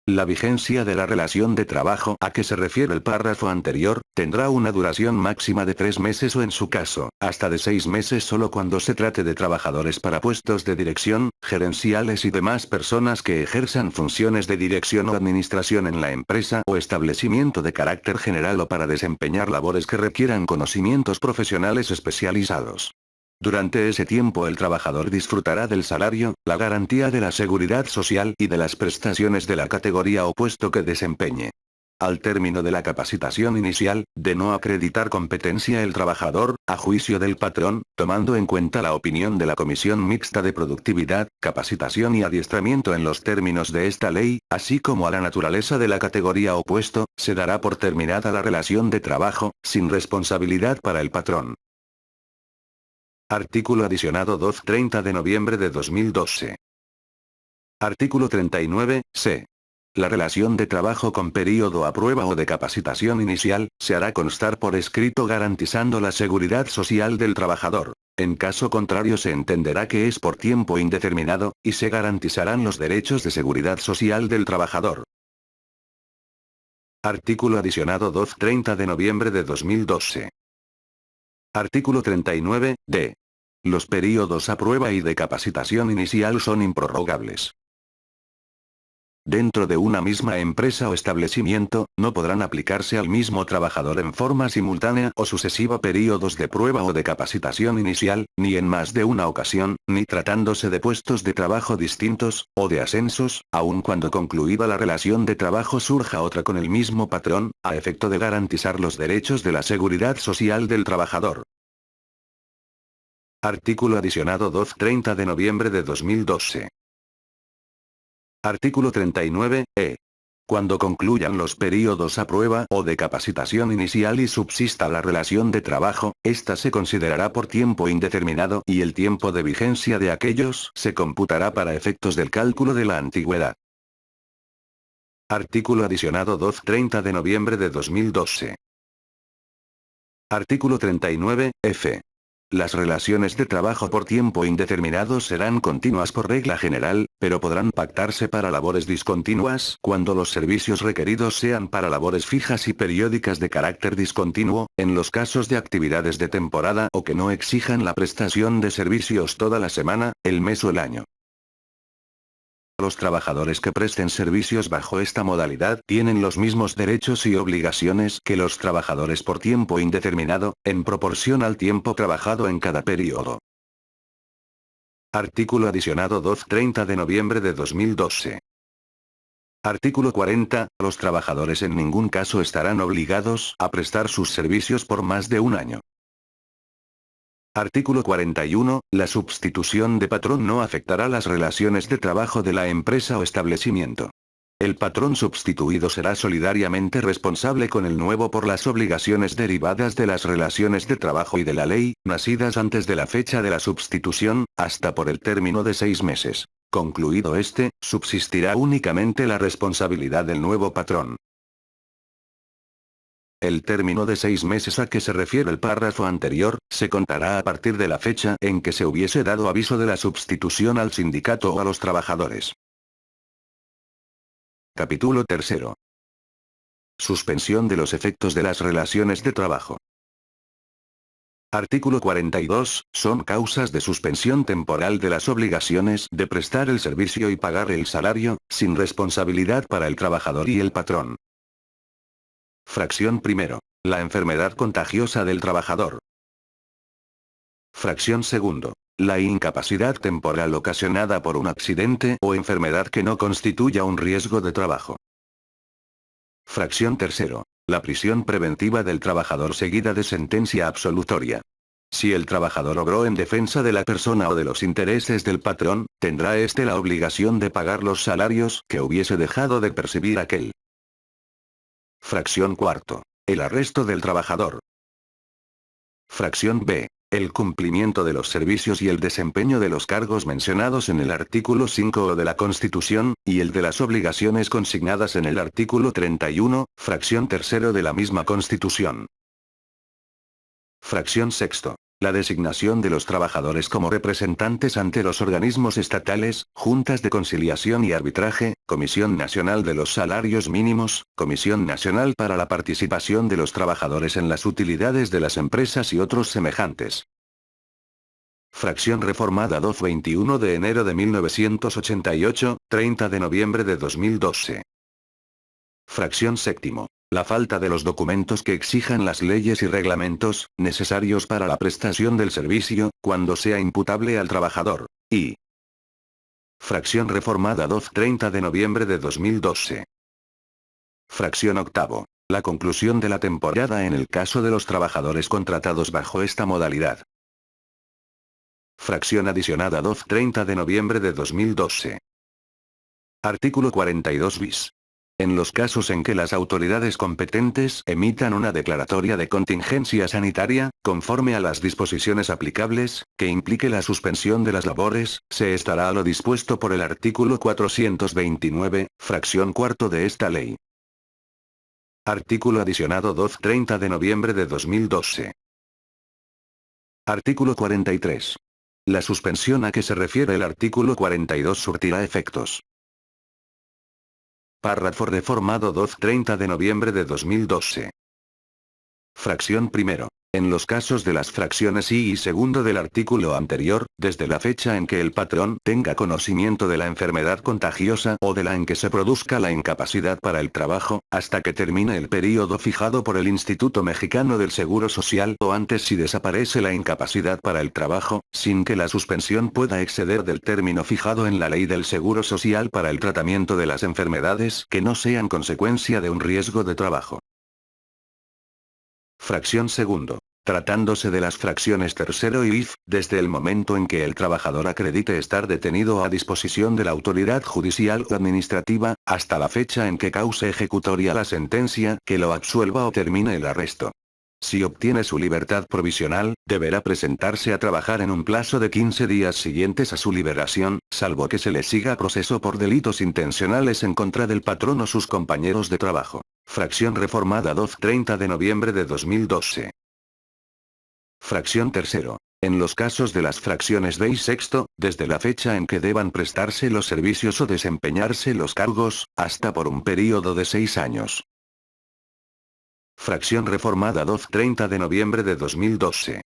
La vigencia de la relación de trabajo a que se refiere el párrafo anterior, tendrá una duración máxima de 3 meses o en su caso, hasta de 6 meses solo cuando se trate de trabajadores para puestos de dirección, gerenciales y demás personas que ejerzan funciones de dirección o administración en la empresa o establecimiento de carácter general o para desempeñar labores que requieran conocimientos profesionales especializados. Durante ese tiempo el trabajador disfrutará del salario, la garantía de la seguridad social y de las prestaciones de la categoría o puesto que desempeñe. Al término de la capacitación inicial, de no acreditar competencia el trabajador, a juicio del patrón, tomando en cuenta la opinión de la Comisión Mixta de Productividad, Capacitación y Adiestramiento en los términos de esta ley, así como a la naturaleza de la categoría o puesto, se dará por terminada la relación de trabajo, sin responsabilidad para el patrón. Artículo adicionado 2, 30 de noviembre de 2012. Artículo 39, c. La relación de trabajo con período a prueba o de capacitación inicial, se hará constar por escrito garantizando la seguridad social del trabajador. En caso contrario se entenderá que es por tiempo indeterminado, y se garantizarán los derechos de seguridad social del trabajador. Artículo adicionado 2, 30 de noviembre de 2012. Artículo 39, d. Los períodos a prueba y de capacitación inicial son improrrogables. Dentro de una misma empresa o establecimiento, no podrán aplicarse al mismo trabajador en forma simultánea o sucesiva períodos de prueba o de capacitación inicial, ni en más de una ocasión, ni tratándose de puestos de trabajo distintos, o de ascensos, aun cuando concluida la relación de trabajo surja otra con el mismo patrón, a efecto de garantizar los derechos de la seguridad social del trabajador. Artículo adicionado 2, 30 de noviembre de 2012. Artículo 39, e. Cuando concluyan los períodos a prueba o de capacitación inicial y subsista la relación de trabajo, ésta se considerará por tiempo indeterminado y el tiempo de vigencia de aquellos se computará para efectos del cálculo de la antigüedad. Artículo adicionado 2, 30 de noviembre de 2012. Artículo 39, f. Las relaciones de trabajo por tiempo indeterminado serán continuas por regla general, pero podrán pactarse para labores discontinuas cuando los servicios requeridos sean para labores fijas y periódicas de carácter discontinuo, en los casos de actividades de temporada o que no exijan la prestación de servicios toda la semana, el mes o el año. Los trabajadores que presten servicios bajo esta modalidad tienen los mismos derechos y obligaciones que los trabajadores por tiempo indeterminado, en proporción al tiempo trabajado en cada periodo. Artículo adicionado 2, 30 de noviembre de 2012. Artículo 40. Los trabajadores en ningún caso estarán obligados a prestar sus servicios por más de un año. Artículo 41. La sustitución de patrón no afectará las relaciones de trabajo de la empresa o establecimiento. El patrón sustituido será solidariamente responsable con el nuevo por las obligaciones derivadas de las relaciones de trabajo y de la ley, nacidas antes de la fecha de la sustitución, hasta por el término de 6 meses. Concluido este, subsistirá únicamente la responsabilidad del nuevo patrón. El término de 6 meses a que se refiere el párrafo anterior, se contará a partir de la fecha en que se hubiese dado aviso de la sustitución al sindicato o a los trabajadores. Capítulo 3. Suspensión de los efectos de las relaciones de trabajo. Artículo 42. Son causas de suspensión temporal de las obligaciones de prestar el servicio y pagar el salario, sin responsabilidad para el trabajador y el patrón. Fracción primero. La enfermedad contagiosa del trabajador. Fracción segundo. La incapacidad temporal ocasionada por un accidente o enfermedad que no constituya un riesgo de trabajo. Fracción tercero. La prisión preventiva del trabajador seguida de sentencia absolutoria. Si el trabajador obró en defensa de la persona o de los intereses del patrón, tendrá éste la obligación de pagar los salarios que hubiese dejado de percibir aquel. Fracción cuarto. El arresto del trabajador. Fracción B. El cumplimiento de los servicios y el desempeño de los cargos mencionados en el artículo 5 de la Constitución, y el de las obligaciones consignadas en el artículo 31, fracción tercero de la misma Constitución. Fracción sexto. La designación de los trabajadores como representantes ante los organismos estatales, juntas de conciliación y arbitraje, Comisión Nacional de los Salarios Mínimos, Comisión Nacional para la Participación de los Trabajadores en las Utilidades de las Empresas y otros semejantes. Fracción reformada 21 de enero de 1988, 30 de noviembre de 2012. Fracción séptimo. La falta de los documentos que exijan las leyes y reglamentos, necesarios para la prestación del servicio, cuando sea imputable al trabajador. Y. Fracción reformada 12-30 de noviembre de 2012. Fracción octavo. La conclusión de la temporada en el caso de los trabajadores contratados bajo esta modalidad. Fracción adicionada 12-30 de noviembre de 2012. Artículo 42 bis. En los casos en que las autoridades competentes emitan una declaratoria de contingencia sanitaria, conforme a las disposiciones aplicables, que implique la suspensión de las labores, se estará a lo dispuesto por el artículo 429, fracción cuarto de esta ley. Artículo adicionado 12-30 de noviembre de 2012. Artículo 43. La suspensión a que se refiere el artículo 42 surtirá efectos. Párrafo reformado 12-30 de noviembre de 2012. Fracción primero. En los casos de las fracciones I y segundo del artículo anterior, desde la fecha en que el patrón tenga conocimiento de la enfermedad contagiosa o de la en que se produzca la incapacidad para el trabajo, hasta que termine el período fijado por el Instituto Mexicano del Seguro Social o antes si desaparece la incapacidad para el trabajo, sin que la suspensión pueda exceder del término fijado en la Ley del Seguro Social para el tratamiento de las enfermedades que no sean consecuencia de un riesgo de trabajo. Fracción segundo. Tratándose de las fracciones tercero y if, desde el momento en que el trabajador acredite estar detenido a disposición de la autoridad judicial o administrativa, hasta la fecha en que cause ejecutoria la sentencia que lo absuelva o termine el arresto. Si obtiene su libertad provisional, deberá presentarse a trabajar en un plazo de 15 días siguientes a su liberación, salvo que se le siga proceso por delitos intencionales en contra del patrón o sus compañeros de trabajo. Fracción reformada 12-30 de noviembre de 2012. Fracción tercero. En los casos de las fracciones B y sexto, desde la fecha en que deban prestarse los servicios o desempeñarse los cargos, hasta por un período de 6 años. Fracción reformada 12-30 de noviembre de 2012.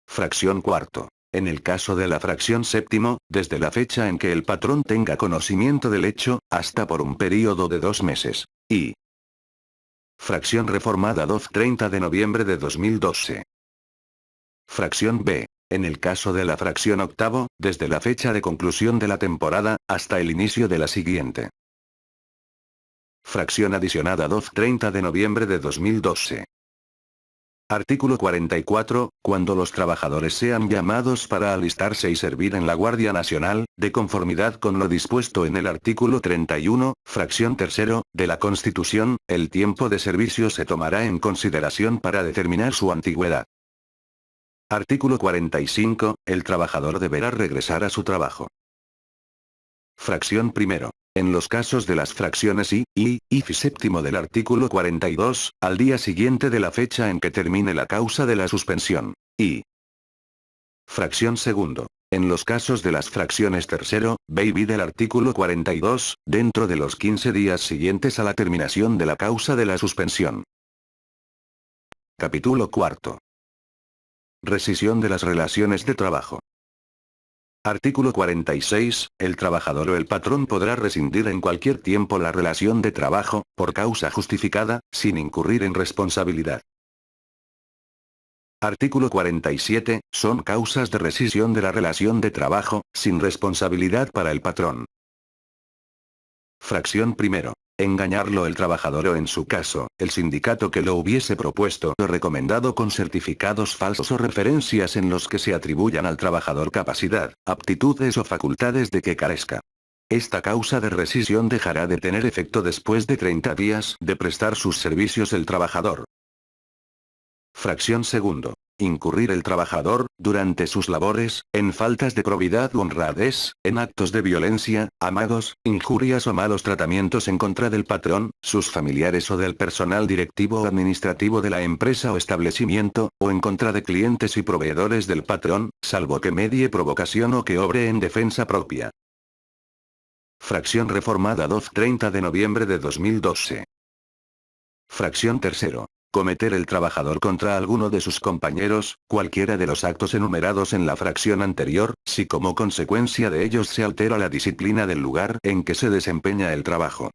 Fracción cuarto. En el caso de la fracción séptimo, desde la fecha en que el patrón tenga conocimiento del hecho, hasta por un período de 2 meses. Y. Fracción reformada 12-30 de noviembre de 2012. Fracción B. En el caso de la fracción octavo, desde la fecha de conclusión de la temporada, hasta el inicio de la siguiente. Fracción adicionada 12-30 de noviembre de 2012. Artículo 44. Cuando los trabajadores sean llamados para alistarse y servir en la Guardia Nacional, de conformidad con lo dispuesto en el artículo 31, fracción tercero, de la Constitución, el tiempo de servicio se tomará en consideración para determinar su antigüedad. Artículo 45. El trabajador deberá regresar a su trabajo. Fracción primero. En los casos de las fracciones I, I, if y séptimo del artículo 42, al día siguiente de la fecha en que termine la causa de la suspensión. Y. Fracción segundo. En los casos de las fracciones tercero, B y B del artículo 42, dentro de los 15 días siguientes a la terminación de la causa de la suspensión. Capítulo cuarto. Rescisión de las relaciones de trabajo. Artículo 46. El trabajador o el patrón podrá rescindir en cualquier tiempo la relación de trabajo, por causa justificada, sin incurrir en responsabilidad. Artículo 47. Son causas de rescisión de la relación de trabajo, sin responsabilidad para el patrón. Fracción primero. Engañarlo el trabajador o en su caso, el sindicato que lo hubiese propuesto o recomendado con certificados falsos o referencias en los que se atribuyan al trabajador capacidad, aptitudes o facultades de que carezca. Esta causa de rescisión dejará de tener efecto después de 30 días de prestar sus servicios el trabajador. Fracción segundo. Incurrir el trabajador, durante sus labores, en faltas de probidad u honradez, en actos de violencia, amados, injurias o malos tratamientos en contra del patrón, sus familiares o del personal directivo o administrativo de la empresa o establecimiento, o en contra de clientes y proveedores del patrón, salvo que medie provocación o que obre en defensa propia. Fracción reformada 12-30 de noviembre de 2012. Fracción tercero. Cometer el trabajador contra alguno de sus compañeros, cualquiera de los actos enumerados en la fracción anterior, si como consecuencia de ellos se altera la disciplina del lugar en que se desempeña el trabajo.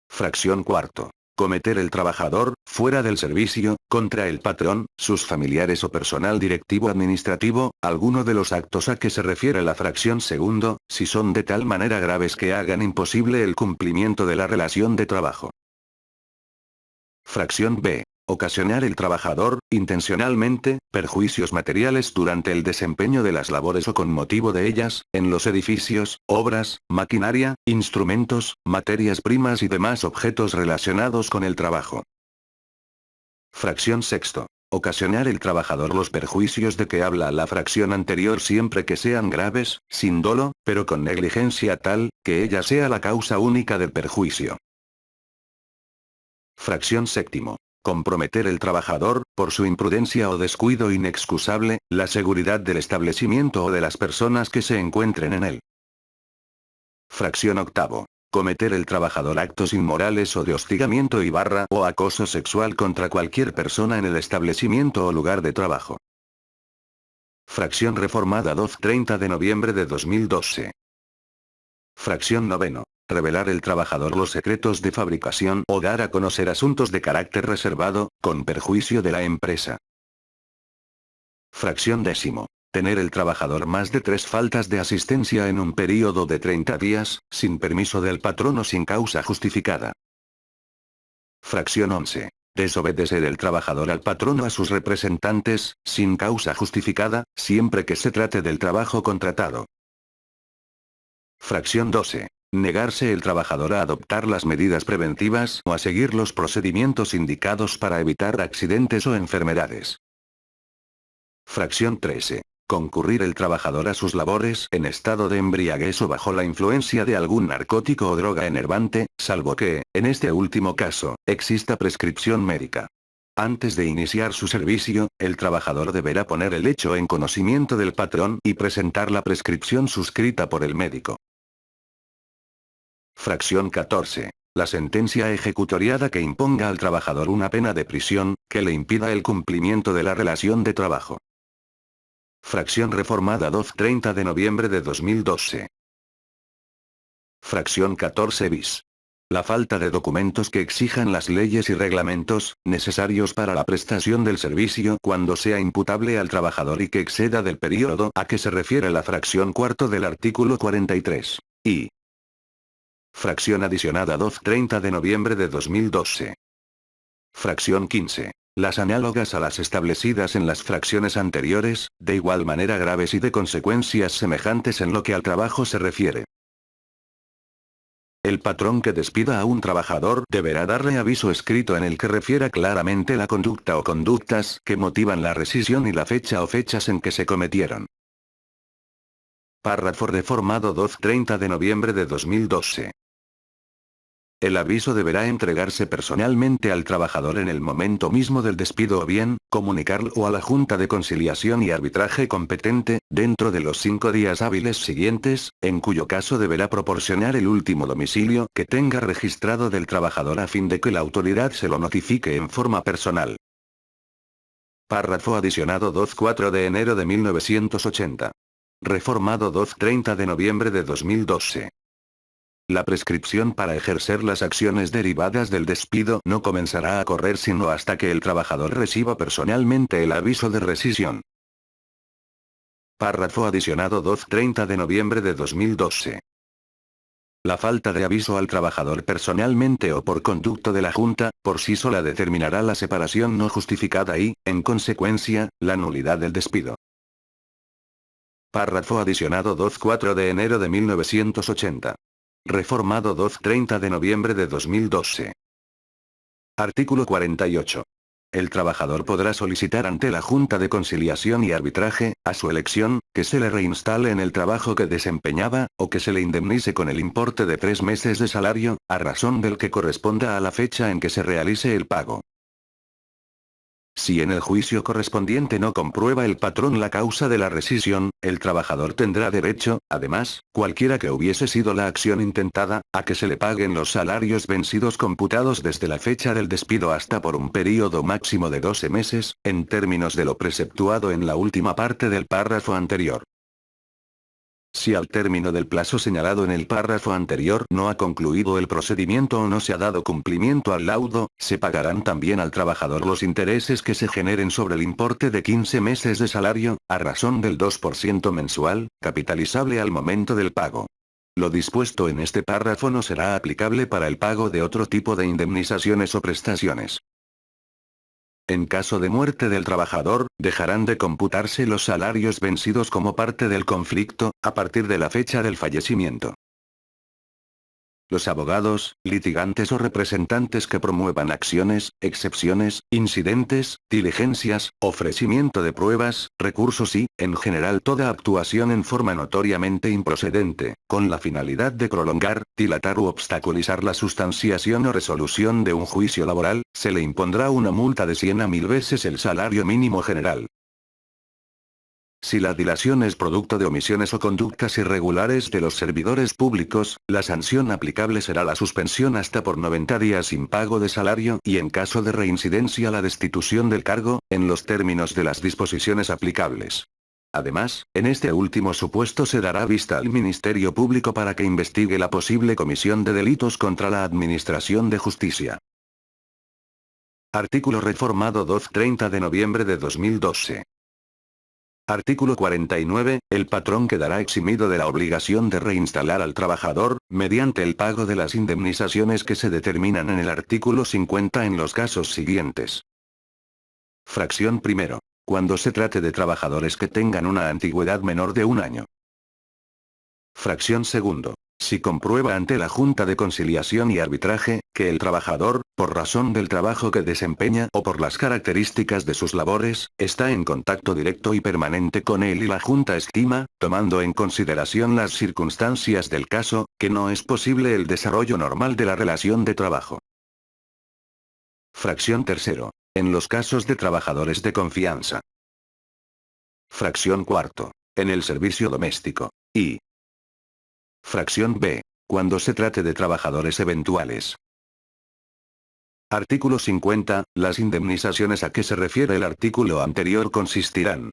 Fracción cuarto. Cometer el trabajador, fuera del servicio, contra el patrón, sus familiares o personal directivo administrativo, alguno de los actos a que se refiere la fracción segundo, si son de tal manera graves que hagan imposible el cumplimiento de la relación de trabajo. Fracción B. Ocasionar el trabajador, intencionalmente, perjuicios materiales durante el desempeño de las labores o con motivo de ellas, en los edificios, obras, maquinaria, instrumentos, materias primas y demás objetos relacionados con el trabajo. Fracción sexto. Ocasionar el trabajador los perjuicios de que habla la fracción anterior siempre que sean graves, sin dolo, pero con negligencia tal, que ella sea la causa única del perjuicio. Fracción séptimo. Comprometer el trabajador, por su imprudencia o descuido inexcusable, la seguridad del establecimiento o de las personas que se encuentren en él. Fracción octavo. Cometer el trabajador actos inmorales o de hostigamiento y o acoso sexual contra cualquier persona en el establecimiento o lugar de trabajo. Fracción reformada 30 de noviembre de 2012. Fracción noveno. Revelar el trabajador los secretos de fabricación o dar a conocer asuntos de carácter reservado, con perjuicio de la empresa. Fracción décimo. Tener el trabajador más de 3 faltas de asistencia en un período de 30 días, sin permiso del patrón o sin causa justificada. Fracción 11. Desobedecer el trabajador al patrón o a sus representantes, sin causa justificada, siempre que se trate del trabajo contratado. Fracción 12. Negarse el trabajador a adoptar las medidas preventivas o a seguir los procedimientos indicados para evitar accidentes o enfermedades. Fracción 13. Concurrir el trabajador a sus labores en estado de embriaguez o bajo la influencia de algún narcótico o droga enervante, salvo que, en este último caso, exista prescripción médica. Antes de iniciar su servicio, el trabajador deberá poner el hecho en conocimiento del patrón y presentar la prescripción suscrita por el médico. Fracción 14. La sentencia ejecutoriada que imponga al trabajador una pena de prisión, que le impida el cumplimiento de la relación de trabajo. Fracción reformada 30 de noviembre de 2012. Fracción 14 bis. La falta de documentos que exijan las leyes y reglamentos, necesarios para la prestación del servicio cuando sea imputable al trabajador y que exceda del período a que se refiere la fracción cuarto del artículo 43. Y. Fracción adicionada 30 de noviembre de 2012. Fracción 15. Las análogas a las establecidas en las fracciones anteriores, de igual manera graves y de consecuencias semejantes en lo que al trabajo se refiere. El patrón que despida a un trabajador deberá darle aviso escrito en el que refiera claramente la conducta o conductas que motivan la rescisión y la fecha o fechas en que se cometieron. Párrafo reformado 30 de noviembre de 2012. El aviso deberá entregarse personalmente al trabajador en el momento mismo del despido o bien, comunicarlo a la Junta de Conciliación y Arbitraje competente, dentro de los 5 días hábiles siguientes, en cuyo caso deberá proporcionar el último domicilio que tenga registrado del trabajador a fin de que la autoridad se lo notifique en forma personal. Párrafo adicionado 4 de enero de 1980. Reformado 30 de noviembre de 2012. La prescripción para ejercer las acciones derivadas del despido no comenzará a correr sino hasta que el trabajador reciba personalmente el aviso de rescisión. Párrafo adicionado 30 de noviembre de 2012. La falta de aviso al trabajador personalmente o por conducto de la Junta, por sí sola determinará la separación no justificada y, en consecuencia, la nulidad del despido. Párrafo adicionado 4 de enero de 1980. Reformado 30 de noviembre de 2012. Artículo 48. El trabajador podrá solicitar ante la Junta de Conciliación y Arbitraje, a su elección, que se le reinstale en el trabajo que desempeñaba, o que se le indemnice con el importe de 3 meses de salario, a razón del que corresponda a la fecha en que se realice el pago. Si en el juicio correspondiente no comprueba el patrón la causa de la rescisión, el trabajador tendrá derecho, además, cualquiera que hubiese sido la acción intentada, a que se le paguen los salarios vencidos computados desde la fecha del despido hasta por un período máximo de 12 meses, en términos de lo preceptuado en la última parte del párrafo anterior. Si al término del plazo señalado en el párrafo anterior no ha concluido el procedimiento o no se ha dado cumplimiento al laudo, se pagarán también al trabajador los intereses que se generen sobre el importe de 15 meses de salario, a razón del 2% mensual, capitalizable al momento del pago. Lo dispuesto en este párrafo no será aplicable para el pago de otro tipo de indemnizaciones o prestaciones. En caso de muerte del trabajador, dejarán de computarse los salarios vencidos como parte del conflicto, a partir de la fecha del fallecimiento. Los abogados, litigantes o representantes que promuevan acciones, excepciones, incidentes, diligencias, ofrecimiento de pruebas, recursos y, en general, toda actuación en forma notoriamente improcedente, con la finalidad de prolongar, dilatar u obstaculizar la sustanciación o resolución de un juicio laboral, se le impondrá una multa de 100 a 1000 veces el salario mínimo general. Si la dilación es producto de omisiones o conductas irregulares de los servidores públicos, la sanción aplicable será la suspensión hasta por 90 días sin pago de salario y en caso de reincidencia la destitución del cargo, en los términos de las disposiciones aplicables. Además, en este último supuesto se dará vista al Ministerio Público para que investigue la posible comisión de delitos contra la Administración de Justicia. Artículo reformado 2/30 de noviembre de 2012. Artículo 49. El patrón quedará eximido de la obligación de reinstalar al trabajador, mediante el pago de las indemnizaciones que se determinan en el artículo 50 en los casos siguientes. Fracción primero. Cuando se trate de trabajadores que tengan una antigüedad menor de 1 año. Fracción segundo. Si comprueba ante la Junta de Conciliación y Arbitraje, que el trabajador, por razón del trabajo que desempeña o por las características de sus labores, está en contacto directo y permanente con él y la Junta estima, tomando en consideración las circunstancias del caso, que no es posible el desarrollo normal de la relación de trabajo. Fracción tercero. En los casos de trabajadores de confianza. Fracción cuarto. En el servicio doméstico. Y. Fracción B. Cuando se trate de trabajadores eventuales. Artículo 50. Las indemnizaciones a que se refiere el artículo anterior consistirán.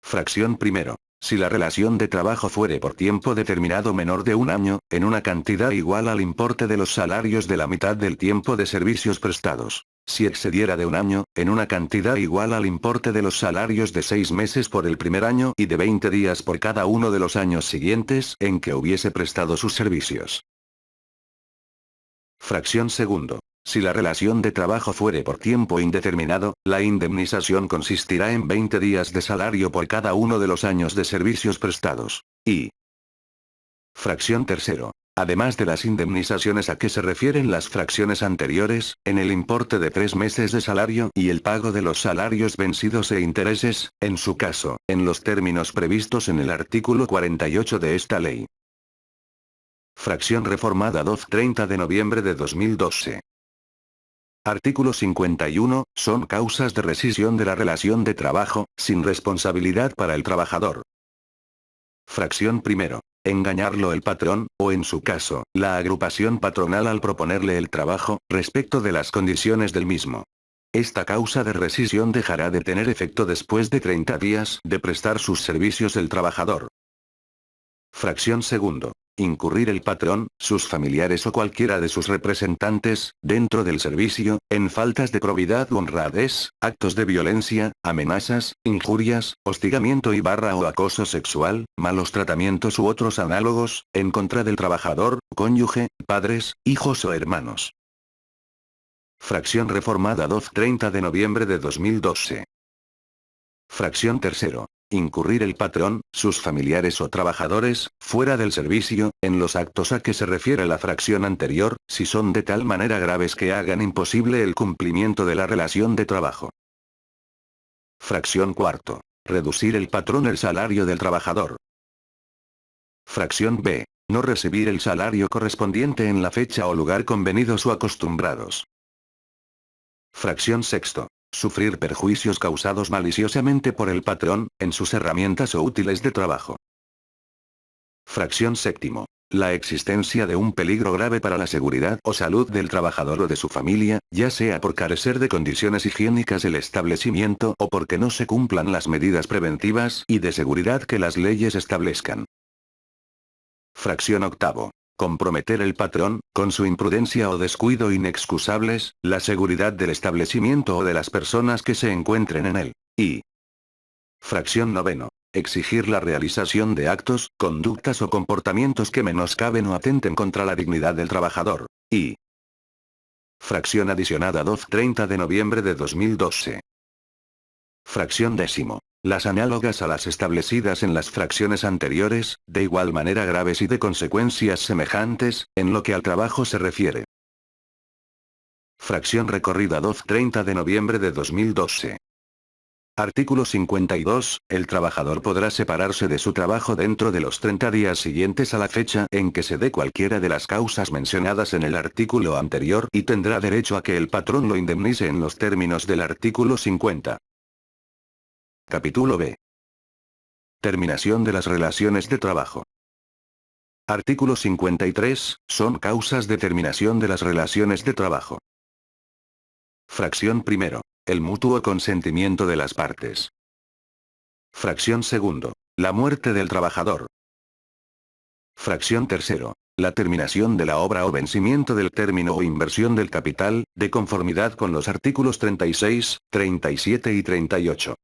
Fracción primero. Si la relación de trabajo fuere por tiempo determinado menor de 1 año, en una cantidad igual al importe de los salarios de la mitad del tiempo de servicios prestados. Si excediera de 1 año, en una cantidad igual al importe de los salarios de 6 meses por el primer año y de 20 días por cada uno de los años siguientes en que hubiese prestado sus servicios. Fracción segundo. Si la relación de trabajo fuere por tiempo indeterminado, la indemnización consistirá en 20 días de salario por cada uno de los años de servicios prestados. Y. Fracción tercero. Además de las indemnizaciones a que se refieren las fracciones anteriores, en el importe de 3 meses de salario y el pago de los salarios vencidos e intereses, en su caso, en los términos previstos en el artículo 48 de esta ley. Fracción reformada 2/30 de noviembre de 2012. Artículo 51. Son causas de rescisión de la relación de trabajo, sin responsabilidad para el trabajador. Fracción primero. Engañarlo el patrón, o en su caso, la agrupación patronal al proponerle el trabajo, respecto de las condiciones del mismo. Esta causa de rescisión dejará de tener efecto después de 30 días de prestar sus servicios el trabajador. Fracción segundo. Incurrir el patrón, sus familiares o cualquiera de sus representantes, dentro del servicio, en faltas de probidad u honradez, actos de violencia, amenazas, injurias, hostigamiento o acoso sexual, malos tratamientos u otros análogos, en contra del trabajador, cónyuge, padres, hijos o hermanos. Fracción reformada 2/30 de noviembre de 2012. Fracción tercero. Incurrir el patrón, sus familiares o trabajadores, fuera del servicio, en los actos a que se refiere la fracción anterior, si son de tal manera graves que hagan imposible el cumplimiento de la relación de trabajo. Fracción cuarto. Reducir el patrón el salario del trabajador. Fracción B. No recibir el salario correspondiente en la fecha o lugar convenidos o acostumbrados. Fracción sexto. Sufrir perjuicios causados maliciosamente por el patrón, en sus herramientas o útiles de trabajo. Fracción séptimo. La existencia de un peligro grave para la seguridad o salud del trabajador o de su familia, ya sea por carecer de condiciones higiénicas del establecimiento o porque no se cumplan las medidas preventivas y de seguridad que las leyes establezcan. Fracción octavo. Comprometer el patrón, con su imprudencia o descuido inexcusables, la seguridad del establecimiento o de las personas que se encuentren en él. Y. Fracción noveno. Exigir la realización de actos, conductas o comportamientos que menoscaben o atenten contra la dignidad del trabajador. Y. Fracción adicionada 12-30 de noviembre de 2012. Fracción décimo. Las análogas a las establecidas en las fracciones anteriores, de igual manera graves y de consecuencias semejantes, en lo que al trabajo se refiere. Fracción recorrida 12-30 de noviembre de 2012. Artículo 52. El trabajador podrá separarse de su trabajo dentro de los 30 días siguientes a la fecha en que se dé cualquiera de las causas mencionadas en el artículo anterior y tendrá derecho a que el patrón lo indemnice en los términos del artículo 50. Capítulo B. Terminación de las relaciones de trabajo. Artículo 53. Son causas de terminación de las relaciones de trabajo. Fracción primero. El mutuo consentimiento de las partes. Fracción segundo. La muerte del trabajador. Fracción tercero. La terminación de la obra o vencimiento del término o inversión del capital, de conformidad con los artículos 36, 37 y 38.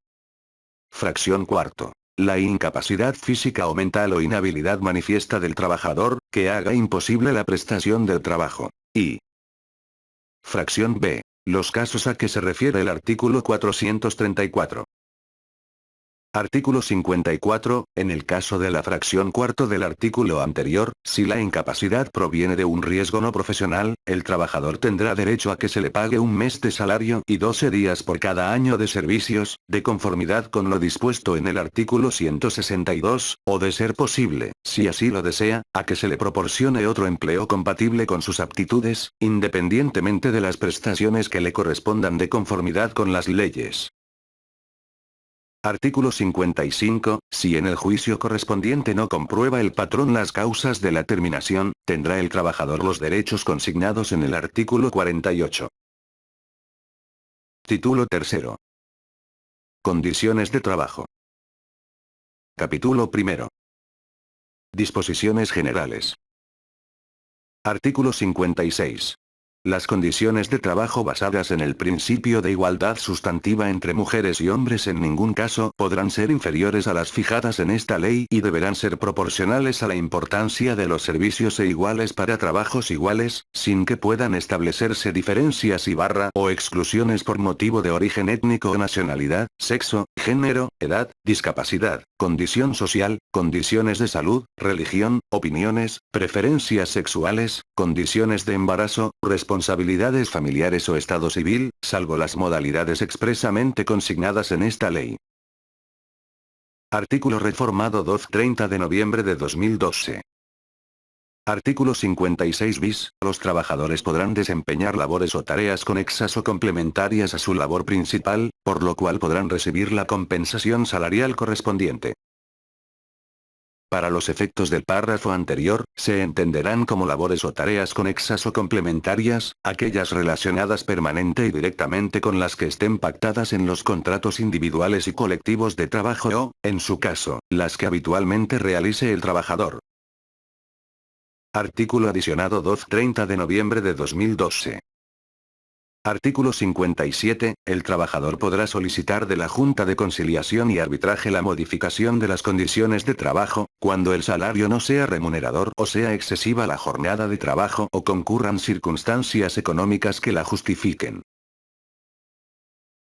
Fracción cuarto. La incapacidad física o mental o inhabilidad manifiesta del trabajador, que haga imposible la prestación del trabajo. Y. Fracción B. Los casos a que se refiere el artículo 434. Artículo 54. En el caso de la fracción cuarto del artículo anterior, si la incapacidad proviene de un riesgo no profesional, el trabajador tendrá derecho a que se le pague un mes de salario y 12 días por cada año de servicios, de conformidad con lo dispuesto en el artículo 162, o de ser posible, si así lo desea, a que se le proporcione otro empleo compatible con sus aptitudes, independientemente de las prestaciones que le correspondan de conformidad con las leyes. Artículo 55. Si en el juicio correspondiente no comprueba el patrón las causas de la terminación, tendrá el trabajador los derechos consignados en el artículo 48. Título tercero. Condiciones de trabajo. Capítulo primero. Disposiciones generales. Artículo 56. Las condiciones de trabajo basadas en el principio de igualdad sustantiva entre mujeres y hombres en ningún caso podrán ser inferiores a las fijadas en esta ley y deberán ser proporcionales a la importancia de los servicios e iguales para trabajos iguales, sin que puedan establecerse diferencias o exclusiones por motivo de origen étnico o nacionalidad, sexo, género, edad, discapacidad, condición social, condiciones de salud, religión, opiniones, preferencias sexuales, condiciones de embarazo, responsabilidades familiares o estado civil, salvo las modalidades expresamente consignadas en esta ley. Artículo reformado 12-30 de noviembre de 2012. Artículo 56 bis. Los trabajadores podrán desempeñar labores o tareas conexas o complementarias a su labor principal, por lo cual podrán recibir la compensación salarial correspondiente. Para los efectos del párrafo anterior, se entenderán como labores o tareas conexas o complementarias, aquellas relacionadas permanente y directamente con las que estén pactadas en los contratos individuales y colectivos de trabajo o, en su caso, las que habitualmente realice el trabajador. Artículo adicionado 12-30 de noviembre de 2012. Artículo 57. El trabajador podrá solicitar de la Junta de Conciliación y Arbitraje la modificación de las condiciones de trabajo, cuando el salario no sea remunerador o sea excesiva la jornada de trabajo o concurran circunstancias económicas que la justifiquen.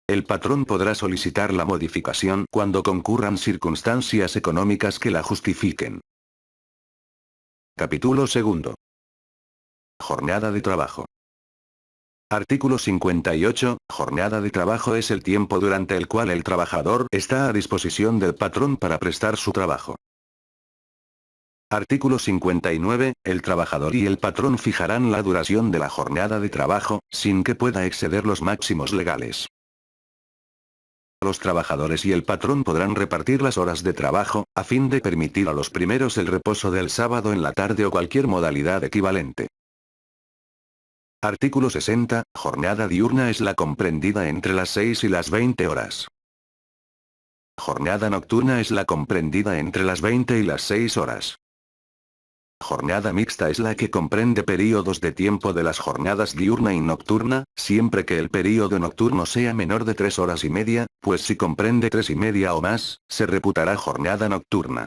El patrón podrá solicitar la modificación cuando concurran circunstancias económicas que la justifiquen. Capítulo segundo. Jornada de trabajo. Artículo 58. Jornada de trabajo es el tiempo durante el cual el trabajador está a disposición del patrón para prestar su trabajo. Artículo 59. El trabajador y el patrón fijarán la duración de la jornada de trabajo, sin que pueda exceder los máximos legales. Los trabajadores y el patrón podrán repartir las horas de trabajo, a fin de permitir a los primeros el reposo del sábado en la tarde o cualquier modalidad equivalente. Artículo 60. Jornada diurna es la comprendida entre las 6 y las 20 horas. Jornada nocturna es la comprendida entre las 20 y las 6 horas. Jornada mixta es la que comprende períodos de tiempo de las jornadas diurna y nocturna, siempre que el período nocturno sea menor de 3 horas y media, pues si comprende 3 y media o más, se reputará jornada nocturna.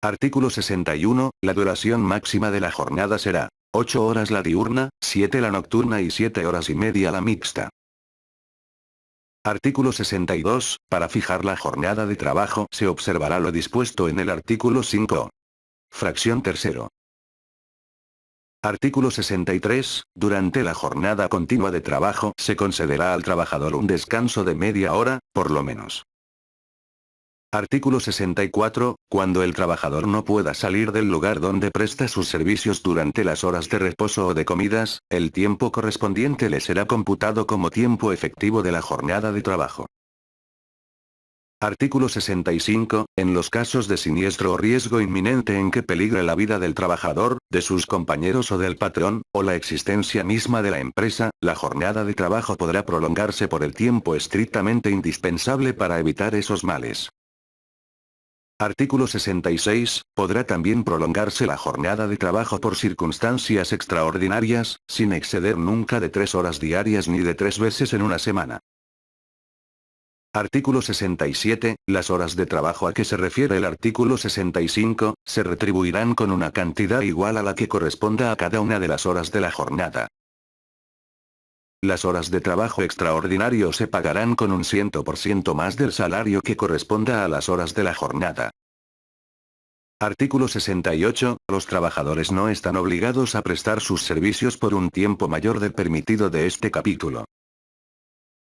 Artículo 61. La duración máxima de la jornada será 8 horas la diurna, 7 la nocturna y 7 horas y media la mixta. Artículo 62. Para fijar la jornada de trabajo se observará lo dispuesto en el artículo 5. Fracción tercero. Artículo 63. Durante la jornada continua de trabajo se concederá al trabajador un descanso de media hora, por lo menos. Artículo 64. Cuando el trabajador no pueda salir del lugar donde presta sus servicios durante las horas de reposo o de comidas, el tiempo correspondiente le será computado como tiempo efectivo de la jornada de trabajo. Artículo 65. En los casos de siniestro o riesgo inminente en que peligre la vida del trabajador, de sus compañeros o del patrón, o la existencia misma de la empresa, la jornada de trabajo podrá prolongarse por el tiempo estrictamente indispensable para evitar esos males. Artículo 66. Podrá también prolongarse la jornada de trabajo por circunstancias extraordinarias, sin exceder nunca de 3 horas diarias ni de 3 veces en una semana. Artículo 67. Las horas de trabajo a que se refiere el artículo 65, se retribuirán con una cantidad igual a la que corresponda a cada una de las horas de la jornada. Las horas de trabajo extraordinario se pagarán con un 100% más del salario que corresponda a las horas de la jornada. Artículo 68. Los trabajadores no están obligados a prestar sus servicios por un tiempo mayor del permitido de este capítulo.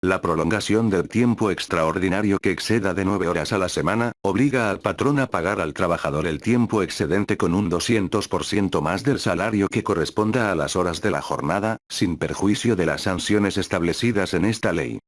La prolongación del tiempo extraordinario que exceda de 9 horas a la semana, obliga al patrón a pagar al trabajador el tiempo excedente con un 200% más del salario que corresponda a las horas de la jornada, sin perjuicio de las sanciones establecidas en esta ley.